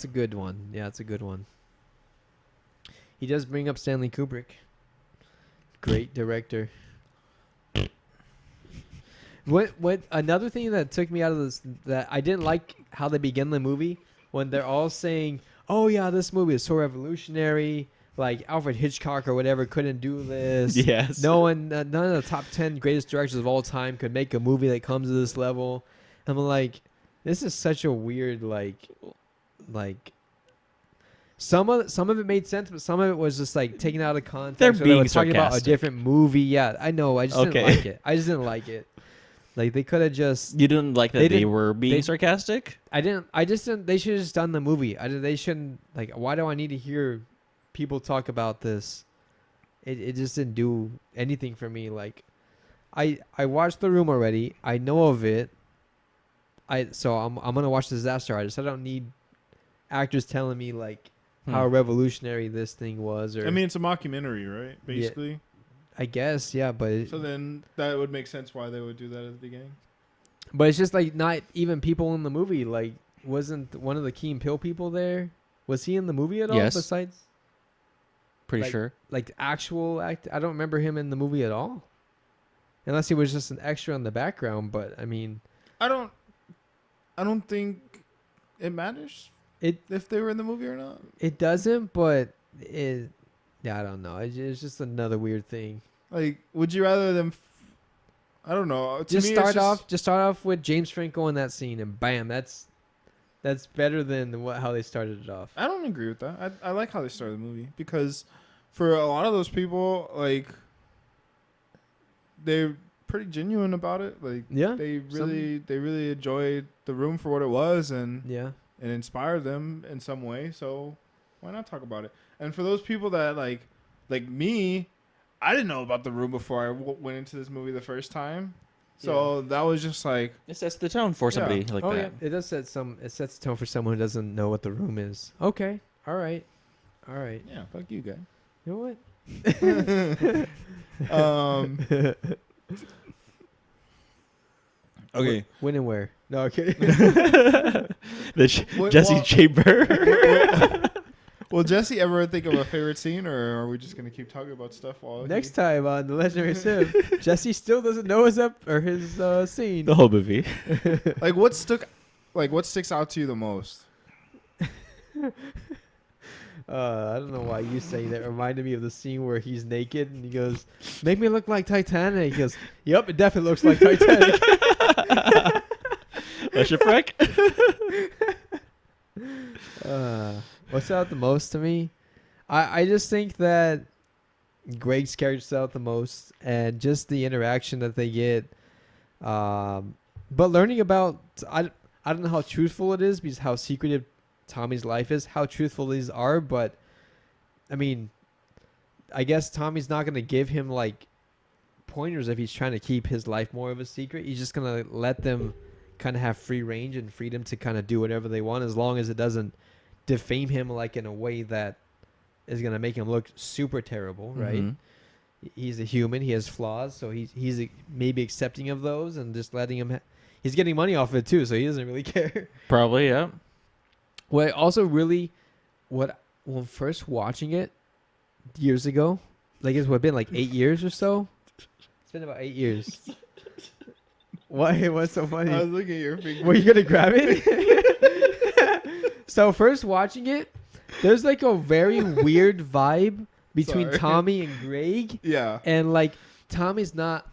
good one. Yeah, it's a good one. He does bring up Stanley Kubrick. Great director. What another thing that took me out of this, that I didn't like how they begin the movie when they're all saying, "Oh yeah, this movie is so revolutionary. Like Alfred Hitchcock or whatever couldn't do this.
Yes.
None of the top 10 greatest directors of all time could make a movie that comes to this level." I'm like, this is such a weird like some of it made sense, but some of it was just like taken out of context.
They're
or they
being
were talking about a
sarcastic.
different movie. Yeah, I know. I just didn't
Okay.
like it. I just didn't like it. Like they could have just.
You didn't like that
They
they,
didn't-
were being
they-
sarcastic?
I didn't. I just didn't. They should have just done the movie. They shouldn't. Like, why do I need to hear people talk about this? It just didn't do anything for me. Like, I watched The Room already. I know of it. So I'm gonna watch Disaster Artist. I don't need actors telling me like how revolutionary this thing was. Or
I mean, it's a mockumentary, right? Basically.
I guess yeah, but
So then that would make sense why they would do that at the beginning.
but it's just like not even people in the movie. Like, wasn't one of the Key and Peele people there? Was he in the movie at all?
Yes.
Besides.
Pretty
like-
sure.
Like actual act, I don't remember him in the movie at all, unless he was just an extra in the background. But I mean,
I don't think it matters
it
if they were in the movie or not.
doesn't. But yeah, I don't know. It's just another weird thing.
Like, would you rather them? I don't know. To
Just
me, it's
start off with James Franco in that scene, and bam, that's better than how they started it off.
I don't agree with that. I like how they started the movie because for a lot of those people, like, they're pretty genuine about it. Like,
Yeah,
they really enjoyed The Room for what it was, and
yeah,
it inspired them in some way. So why not talk about it? And for those people that like me, I didn't know about The Room before I went into this movie the first time. So that was just like,
It sets the tone for somebody like
oh
that.
yeah, it does set some. It sets the tone for someone who doesn't know what The Room is. Okay, all right.
yeah, fuck you guys.
You know what?
Okay.
When and where? No, I'm kidding.
Jesse
well-
Chamber.
Will Jesse ever think of a favorite scene, or are we just gonna keep talking about stuff while
Next time on the Legendary Sim, Jesse still doesn't know his scene.
The whole movie.
Like what sticks out to you the most?
I don't know why you say that. Reminded me of the scene where he's naked and he goes, "Make me look like Titanic." He goes, "Yep, it definitely looks like Titanic."
A shipwreck.
What's out the most to me? I just think that Greg's character stood out the most, and just the interaction that they get. But learning about I don't know how truthful it is because how secretive Tommy's life is, how truthful these are. But I mean, I guess Tommy's not gonna give him like pointers if he's trying to keep his life more of a secret. He's just gonna let them kind of have free range and freedom to kind of do whatever they want, as long as it doesn't defame him like in a way that is gonna make him look super terrible, right?
Mhm.
He's a human. He has flaws, so he's maybe accepting of those and just letting him. He's getting money off of it too, so he doesn't really care.
Probably, yeah.
What I also really, when first watching it years ago, like it's been like 8 years or so. It's been about 8 years. Why? What's so funny?
I was looking at your finger.
Were you gonna grab it? So first watching it, there's like a very weird vibe between
Sorry.
Tommy and Greg,
Yeah.
and like Tommy's not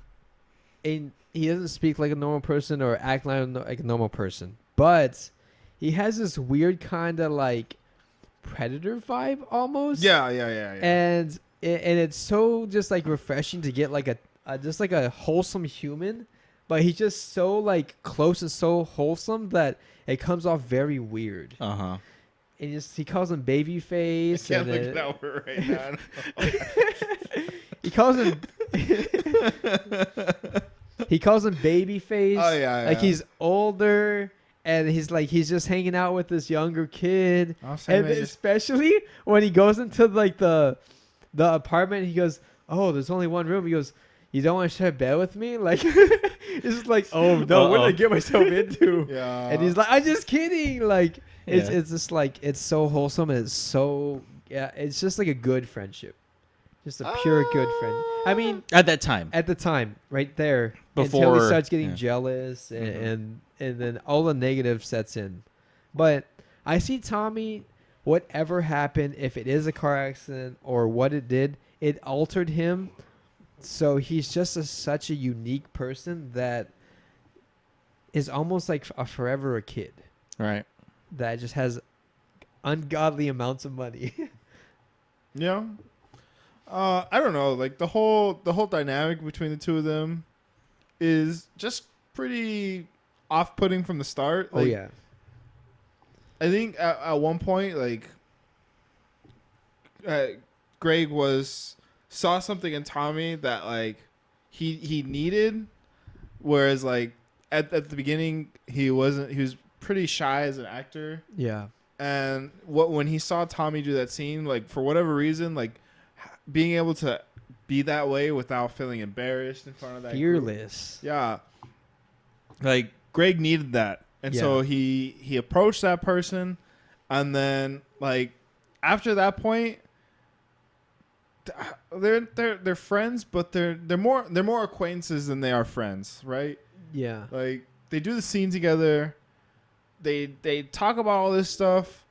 in. He doesn't speak like a normal person or act like a normal person, but he has this weird kind of like predator vibe almost.
Yeah.
And it's so just like refreshing to get like a just like a wholesome human, but he's just so like close and so wholesome that it comes off very weird.
Uh huh.
And he calls him baby
I
face.
can't
And
look
then
at that right now.
he calls him he calls him baby face.
Oh yeah.
Like he's older and he's just hanging out with this younger kid.
I'll say
And
maybe-
especially when he goes into like the apartment, he goes, "Oh, there's only one room." He goes, you don't want to share bed with me? Like, it's just like, oh no, what did I get myself into?
Yeah.
And he's like, I'm just kidding. Like, it's
Yeah.
just like, it's so wholesome and it's so, yeah, it's just like a good friendship. Just a pure good friend. I mean,
At that time.
at the time, right there, until
Before-
he starts getting
yeah.
jealous and,
Mhm.
and then all the negative sets in. But I see Tommy, whatever happened, if it is a car accident or what it did, it altered him. So he's just such a unique person that is almost like a forever a kid
Right.
that just has ungodly amounts of money.
Yeah. I don't know. Like the whole dynamic between the two of them is just pretty off-putting from the start.
Oh
Like,
yeah.
I think at one point, like, Greg saw something in Tommy that like he needed, whereas like at the beginning he wasn't. He was pretty shy as an actor,
Yeah.
and when he saw Tommy do that scene, like for whatever reason, like being able to be that way without feeling embarrassed in front of that group.
Fearless.
Yeah. Like Greg needed that. And so he approached that person, and then like after that point they're friends, but they're more acquaintances than they are friends, right?
Yeah.
Like they do the scene together. They talk about all this stuff,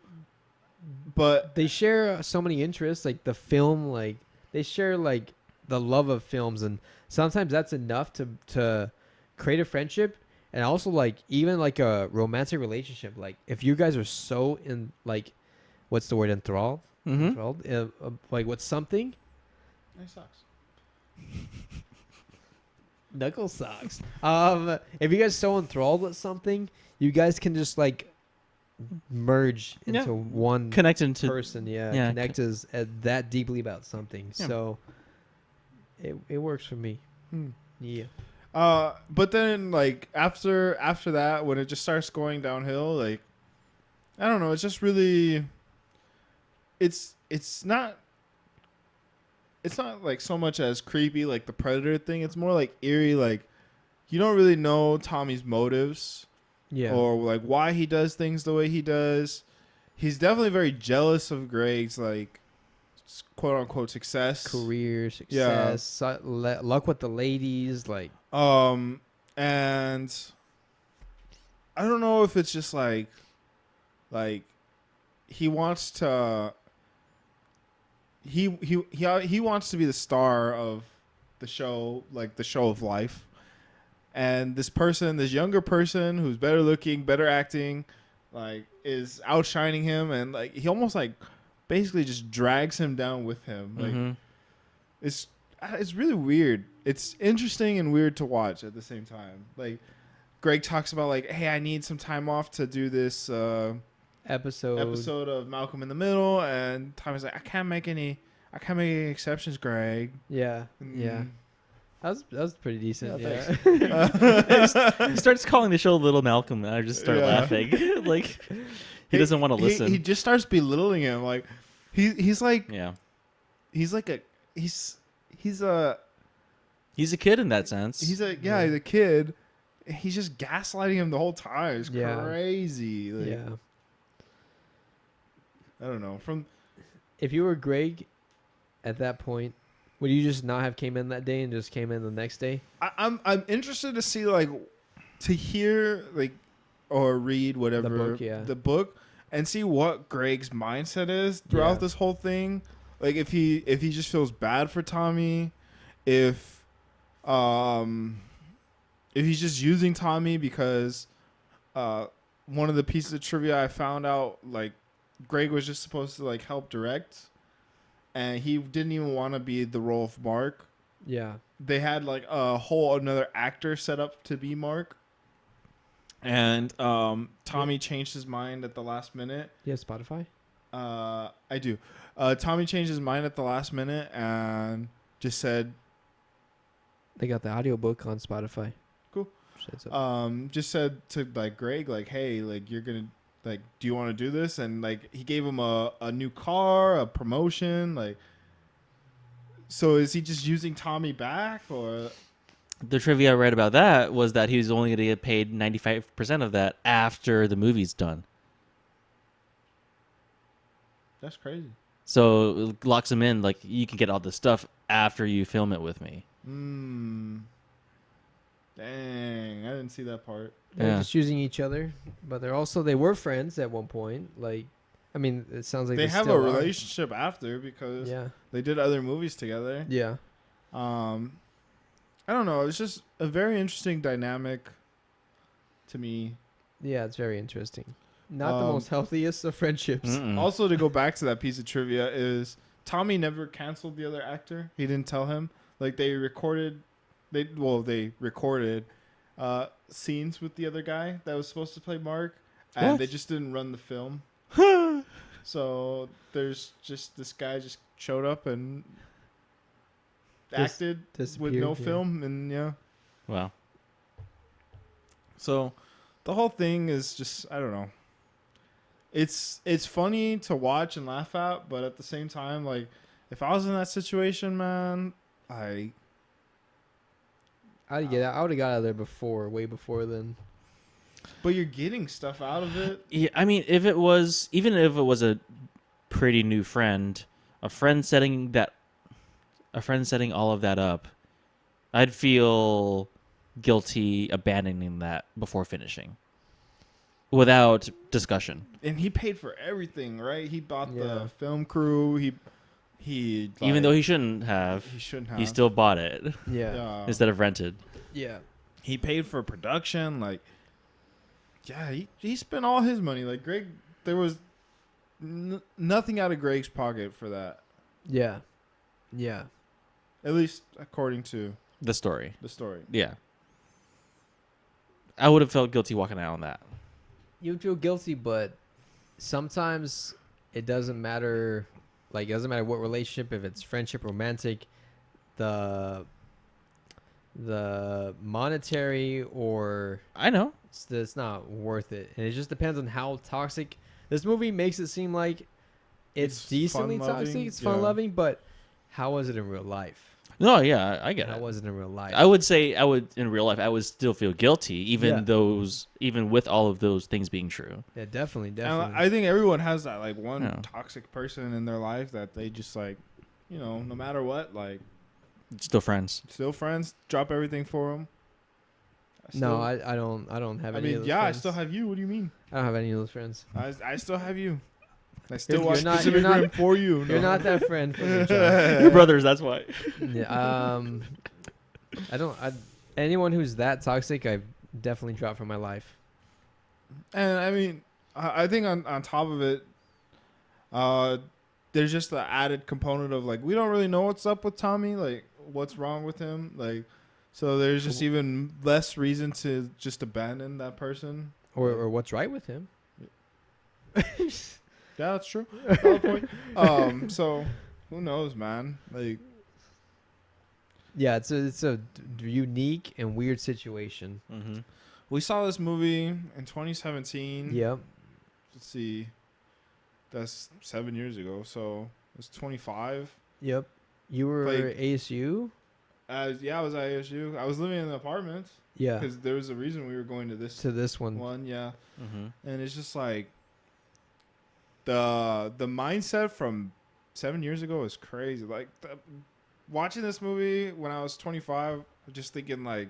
but
They share so many interests, like the film, like they share like the love of films, and sometimes that's enough to create a friendship, and also like even like a romantic relationship. Like if you guys are so in like, what's the word, enthralled,
Mm-hmm.
enthralled, like with something.
nice socks.
Knuckle socks. If you guys so enthralled with something, you guys can just like merge
Yeah.
into one
Connecting to.
person. Yeah,
yeah,
connect us that deeply about something.
Yeah.
So it works for me. Yeah.
But then like after that, when it just starts going downhill, like I don't know, it's just really it's not like so much as creepy like the Predator thing. It's more like eerie, like you don't really know Tommy's motives
Yeah.
or like why he does things the way he does. He's definitely very jealous of Greg's like quote unquote success.
Career success, luck with the ladies, like
And I don't know if it's just like he wants to he wants to be the star of the show, like the show of life. And this younger person who's better looking, better acting, like is outshining him, and like he almost like basically just drags him down with him. Like
Mhm.
it's really weird. It's interesting and weird to watch at the same time. Like Greg talks about like, hey, I need some time off to do this episode of Malcolm in the Middle, and Tommy's like, I can't make any exceptions, Greg.
yeah, yeah.
Mm.
That was pretty decent.
Yeah,
Yeah.
He starts calling the show Little Malcolm, and I just start
Yeah.
laughing. Like he doesn't want to listen.
He just starts belittling him. Like he's like
yeah,
he's a
he's a kid in that sense.
he's a kid. He's just gaslighting him the whole time. It's
Yeah.
crazy. Like,
Yeah.
I don't know.
If you were Greg at that point, would you just not have came in that day and just came in the next day?
I'm interested to see like to hear like or read whatever
The book,
and see what Greg's mindset is throughout
Yeah.
this whole thing. Like if he just feels bad for Tommy, if he's just using Tommy because one of the pieces of trivia I found out, like Greg was just supposed to like help direct, and he didn't even want to be the role of Mark.
Yeah.
They had like a whole another actor set up to be Mark, and Tommy changed his mind at the last minute.
You have Spotify?
I do. Tommy changed his mind at the last minute and just said,
They got the audiobook on Spotify.
Cool.
Shit's up.
just said to like Greg, like, hey, like you're gonna like, do you want to do this? And like he gave him a new car, a promotion, like So is he just using Tommy back, or
The trivia I read about that was that he was only going to get paid 95% of that after the movie's done.
that's crazy?
So it locks him in, like, you can get all this stuff after you film it with me.
Dang, I didn't see that part.
They're
Yeah.
just using each other, but they were friends at one point. Like, I mean, it sounds like
They have
still
a
are.
relationship after because
Yeah,
they did other movies together.
yeah,
I don't know. It's just a very interesting dynamic to me.
yeah. It's very interesting. Not the
Um,
most healthiest of friendships.
Mm-mm.
Also, to go back to that piece of trivia, is Tommy never canceled the other actor. He didn't tell him. Like they recorded scenes with the other guy that was supposed to play Mark, and
What?
they just didn't run the film. So there's just this guy just showed up and
Just
acted with
disappeared,
no
yeah.
film, and yeah.
Wow.
So the whole thing is just, I don't know. It's funny to watch and laugh at, but at the same time, like, if I was in that situation, man,
I would have got out of there way before then.
but you're getting stuff out of it.
Yeah, I mean, even if it was a pretty new friend, a friend setting all of that up, I'd feel guilty abandoning that before finishing, without discussion.
And he paid for everything, right? He bought
Yeah.
the film crew. He
Even though he shouldn't have,
he shouldn't have.
he still bought it
Yeah,
instead of rented.
yeah,
He paid for production. Like, yeah, he spent all his money. Like Greg, there was nothing out of Greg's pocket for that.
yeah, yeah.
At least according to
The story.
the story.
Yeah. I would have felt guilty walking out on that.
You would feel guilty, but sometimes it doesn't matter. Like, it doesn't matter what relationship, if it's friendship, romantic, the monetary, or
I know.
it's not worth it. And it just depends on how toxic. This movie makes it seem like it's decently
fun-loving,
toxic. It's
yeah.
fun loving, but how was it in real life?
No, yeah, I get
How
it.
was it in real life?
I would say in real life I would still feel guilty even with all of those things being true.
Yeah, definitely,
And
definitely.
I think everyone has that, like, one
Yeah.
toxic person in their life that they just, like, no matter what, like,
Still friends.
still friends, drop everything for them.
No, I don't have
I
any.
mean,
of those
yeah,
friends.
I still have you. What do you mean?
I don't have any of those friends.
I still have you. I still
You're
watch
not-
Pacific
you're not-
Rim for you.
You're
no.
not that friend for me, John.
Your brothers, that's why.
Yeah, anyone who's that toxic, I've definitely dropped from my life.
And I mean, I think on top of it, there's just the added component of, like, we don't really know what's up with Tommy, like what's wrong with him, like, so there's just even less reason to just abandon that person.
Or what's right with him.
Yeah, that's true. Valid point. So who knows, man? Like,
Yeah, it's a unique and weird situation.
Mm-hmm.
we saw this movie in 2017.
Yep.
Let's see. That's 7 years ago. So it's 25.
Yep. You were
Like-
ASU?
Yeah, I was at ASU. I was living in an apartment
Yeah.
because there was a reason we were going to this
To this one.
one. Yeah.
Mm-hmm.
And it's just like the mindset from 7 years ago is crazy. Like, watching this movie when I was 25, just thinking, like,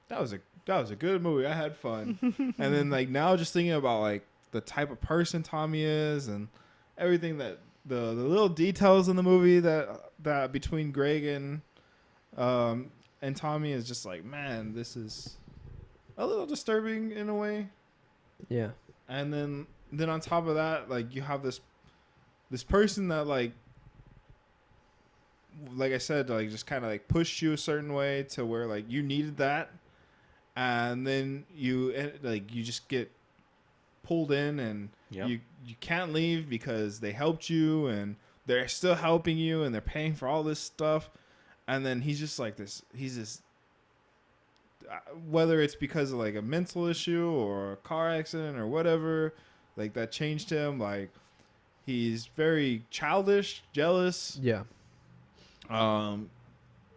that was a good movie. I had fun. And then, like, now just thinking about, like, the type of person Tommy is and everything that the little details in the movie that between Greg and Tommy is just like, man, this is a little disturbing in a way.
Yeah.
And then on top of that, like, you have this person that, like I said, like, just kind of, like, pushed you a certain way to where, like, you needed that, and then you just get pulled in, and
Yep.
you can't leave because they helped you and they're still helping you and they're paying for all this stuff, and then he's just like this. He's just, whether it's because of, like, a mental issue or a car accident or whatever, like, that changed him. Like, he's very childish, jealous,
Yeah.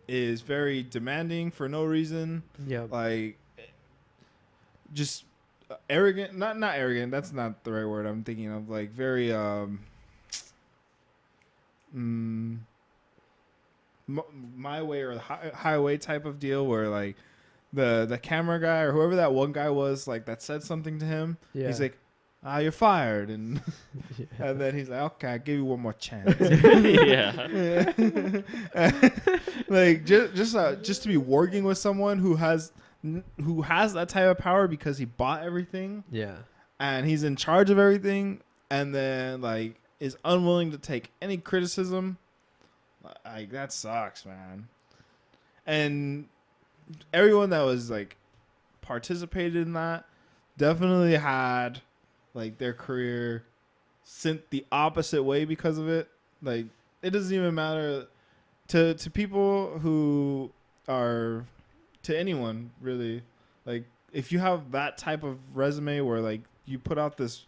is very demanding for no reason.
Yeah.
Like, just arrogant. Not arrogant. That's not the right word I'm thinking of. Like, very my way or the highway type of deal, where like the camera guy or whoever that one guy was, like, that said something to him.
Yeah.
He's like, you're fired, and
Yeah.
and then he's like, okay, I'll give you one more chance.
Yeah.
Like, just to be working with someone who has that type of power because he bought everything
Yeah.
and he's in charge of everything, and then like is unwilling to take any criticism. Like, that sucks, man. And everyone that was like participated in that definitely had like their career sent the opposite way because of it. Like, it doesn't even matter to people who are, to anyone really. Like, if you have that type of resume where like you put out this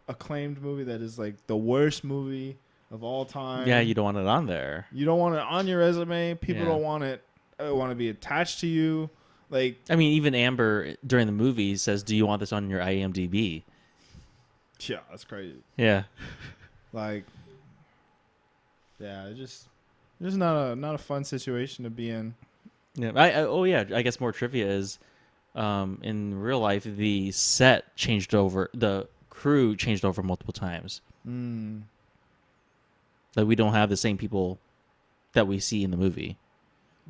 acclaimed movie that is like the worst movie of all time.
Yeah, you don't want it on there.
You don't want it on your resume. People
Yeah.
don't want it. Want to be attached to you. Like,
I mean, even Amber during the movie says, "Do you want this on your IMDb?"
yeah, that's crazy.
Yeah.
Like, yeah, it's just not a fun situation to be in.
Yeah. I guess more trivia is, in real life, the set changed over. The crew changed over multiple times. Like, we don't have the same people that we see in the movie.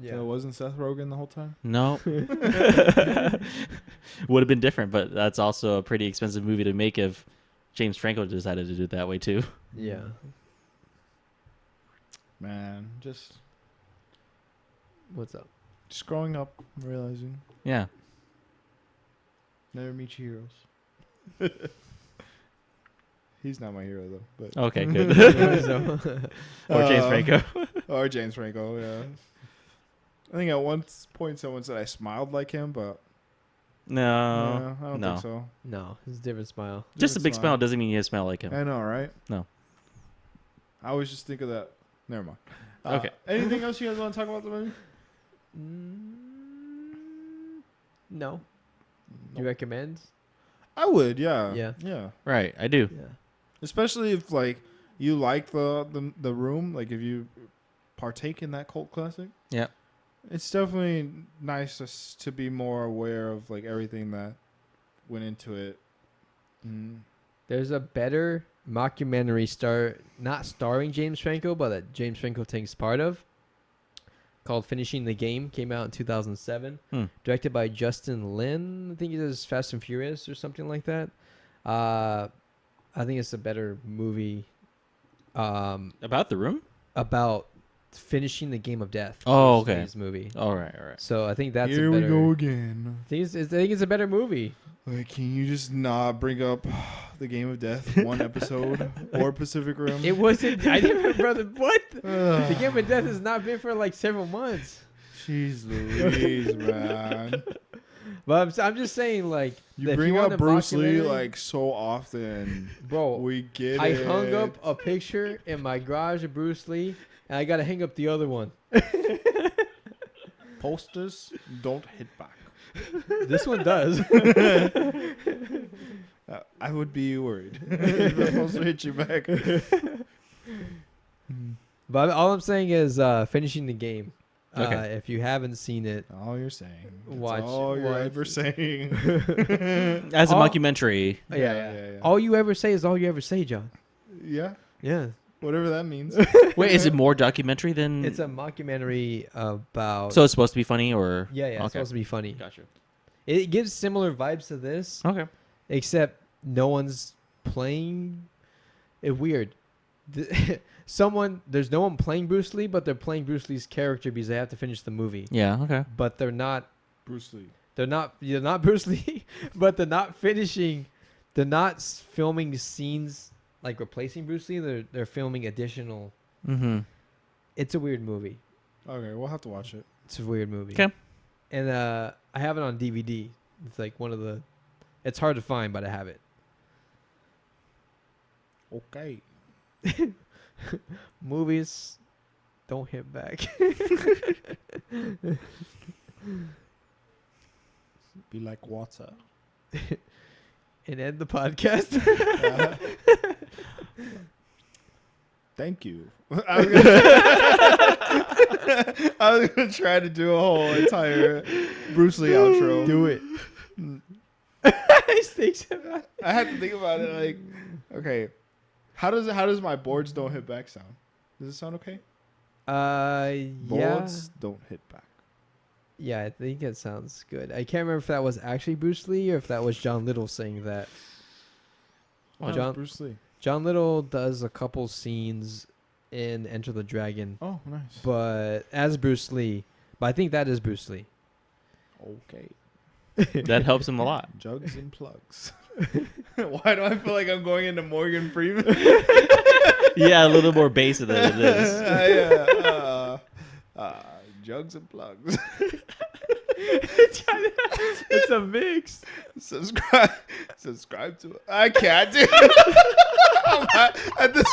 So it wasn't Seth Rogen the whole time?
No. Would have been different, but that's also a pretty expensive movie to make if James Franco decided to do it that way too.
Yeah.
Man, just
What's up?
growing up, realizing
Yeah.
never meet your heroes. He's not my hero though, but
Okay, good.
So-
Or James
Uh,
Franco.
or James Franco. Yeah, I think at one point someone said I smiled like him, but
No.
yeah, I don't
no.
think so.
no, it's a different smile.
Just a
Different
big
smile.
smile doesn't mean you smell like him.
I know, right?
No.
I always just think of that. Never mind.
Okay.
Anything else you guys want to talk about the movie?
No. You
Nope.
recommend?
I would, yeah.
Yeah.
Yeah.
Right, I do.
Yeah.
Especially if like you like the Room, like if you partake in that cult classic.
Yeah.
It's definitely nice to be more aware of like everything that went into it.
There's a better mockumentary not starring James Franco, but that James Franco takes part of, called Finishing the Game. Came out in 2007. Directed by Justin Lin. I think he does Fast and Furious or something like that. I think it's a better movie
About the room?
about finishing the game of death.
Oh,
It's
okay.
his movie.
All right, all right.
So I think that's
Here
a
we
better.
go again.
I think it's a better movie.
Like, can you just not bring up the Game of Death one episode or Pacific Rim?
It wasn't. I didn't, brother. What?
Ugh.
The Game of Death has not been for like several months.
Jeez Louise, man.
But I'm just saying, like,
You
if
bring
want
up
a
Bruce Lee
mockumentary-
like so often.
bro.
We get
I
it.
hung up a picture in my garage of Bruce Lee, and I gotta hang up the other one.
Posters don't hit back.
This one does.
I would be worried. If the poster hit you back.
But all I'm saying is finishing the game.
Okay.
If you haven't seen it,
All you're saying. That's
Watch-
all you're
watch.
ever saying.
As a
All-
mockumentary.
yeah. All you ever say is all you ever say, John.
Yeah.
Yeah.
Whatever that means.
Wait, is it more documentary than?
It's a mockumentary about.
So it's supposed to be funny, or?
yeah, it's
Okay.
supposed to be funny.
Gotcha.
It gives similar vibes to this,
Okay.
except no one's playing it weird. There's no one playing Bruce Lee, but they're playing Bruce Lee's character because they have to finish the movie.
Yeah. Okay.
But they're not
Bruce Lee.
They're not Bruce Lee, but they're not finishing. They're not filming scenes like replacing Bruce Lee. They're filming additional.
Mm-hmm.
It's a weird movie.
Okay, we'll have to watch it.
It's a weird movie.
'Kay.
And I have it on DVD. It's like one of the. It's hard to find, but I have it.
Okay.
Movies. don't hit back.
Be like water.
And end the podcast.
Thank you. I was gonna try to do a whole entire Bruce Lee outro.
Do it.
I had to think about it. Like, okay, how does my boards don't hit back sound? Does it sound okay?
Yeah.
Boards don't hit back.
Yeah, I think it sounds good. I can't remember if that was actually Bruce Lee or if that was John Little saying that.
Oh,
John-
Bruce Lee.
John Little does a couple scenes in Enter the Dragon,
Oh, nice.
but as Bruce Lee. But I think that is Bruce Lee.
Okay.
That helps him a lot.
Jugs and plugs. Why do I feel like I'm going into Morgan Freeman?
Yeah, a little more basic than it is.
Jugs and plugs.
It's a mix.
Subscribe to it. I can't do at this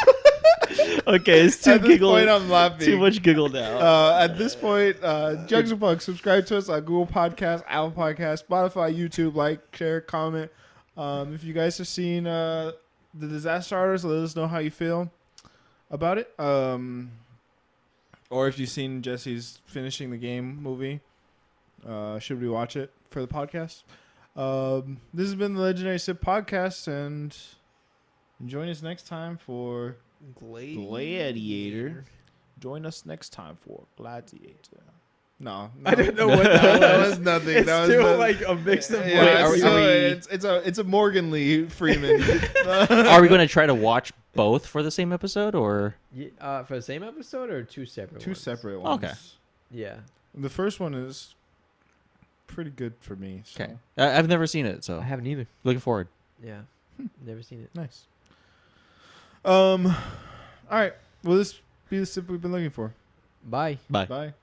Okay, it's too
at this
giggle.
point I'm laughing.
Too much giggle now.
At this point, Jugs and Plugs, subscribe to us on Google Podcasts, Apple Podcasts, Spotify, YouTube. Like, share, comment. If you guys have seen the Disaster Artist, let us know how you feel about it. Or if you've seen Jesse's Finishing the Game movie, should we watch it for the podcast? This has been the Legendary Sip Podcast, and join us next time for Gladiator. Join us next time for Gladiator. No,
I don't know what
that was nothing.
It's
that was
still
nothing.
like a mix of
Yeah,
words.
it's a Morgan Lee Freeman.
Are we going to try to watch both for the same episode, or
For the same episode or two separate
Two
ones?
separate ones.
Okay.
Yeah.
The first one is pretty good for me. So.
okay? I've never seen it,
I
so
haven't either.
looking forward.
Yeah. Never seen it.
Nice. All right. Will this be the sip we've been looking for?
Bye.
Bye.
Bye.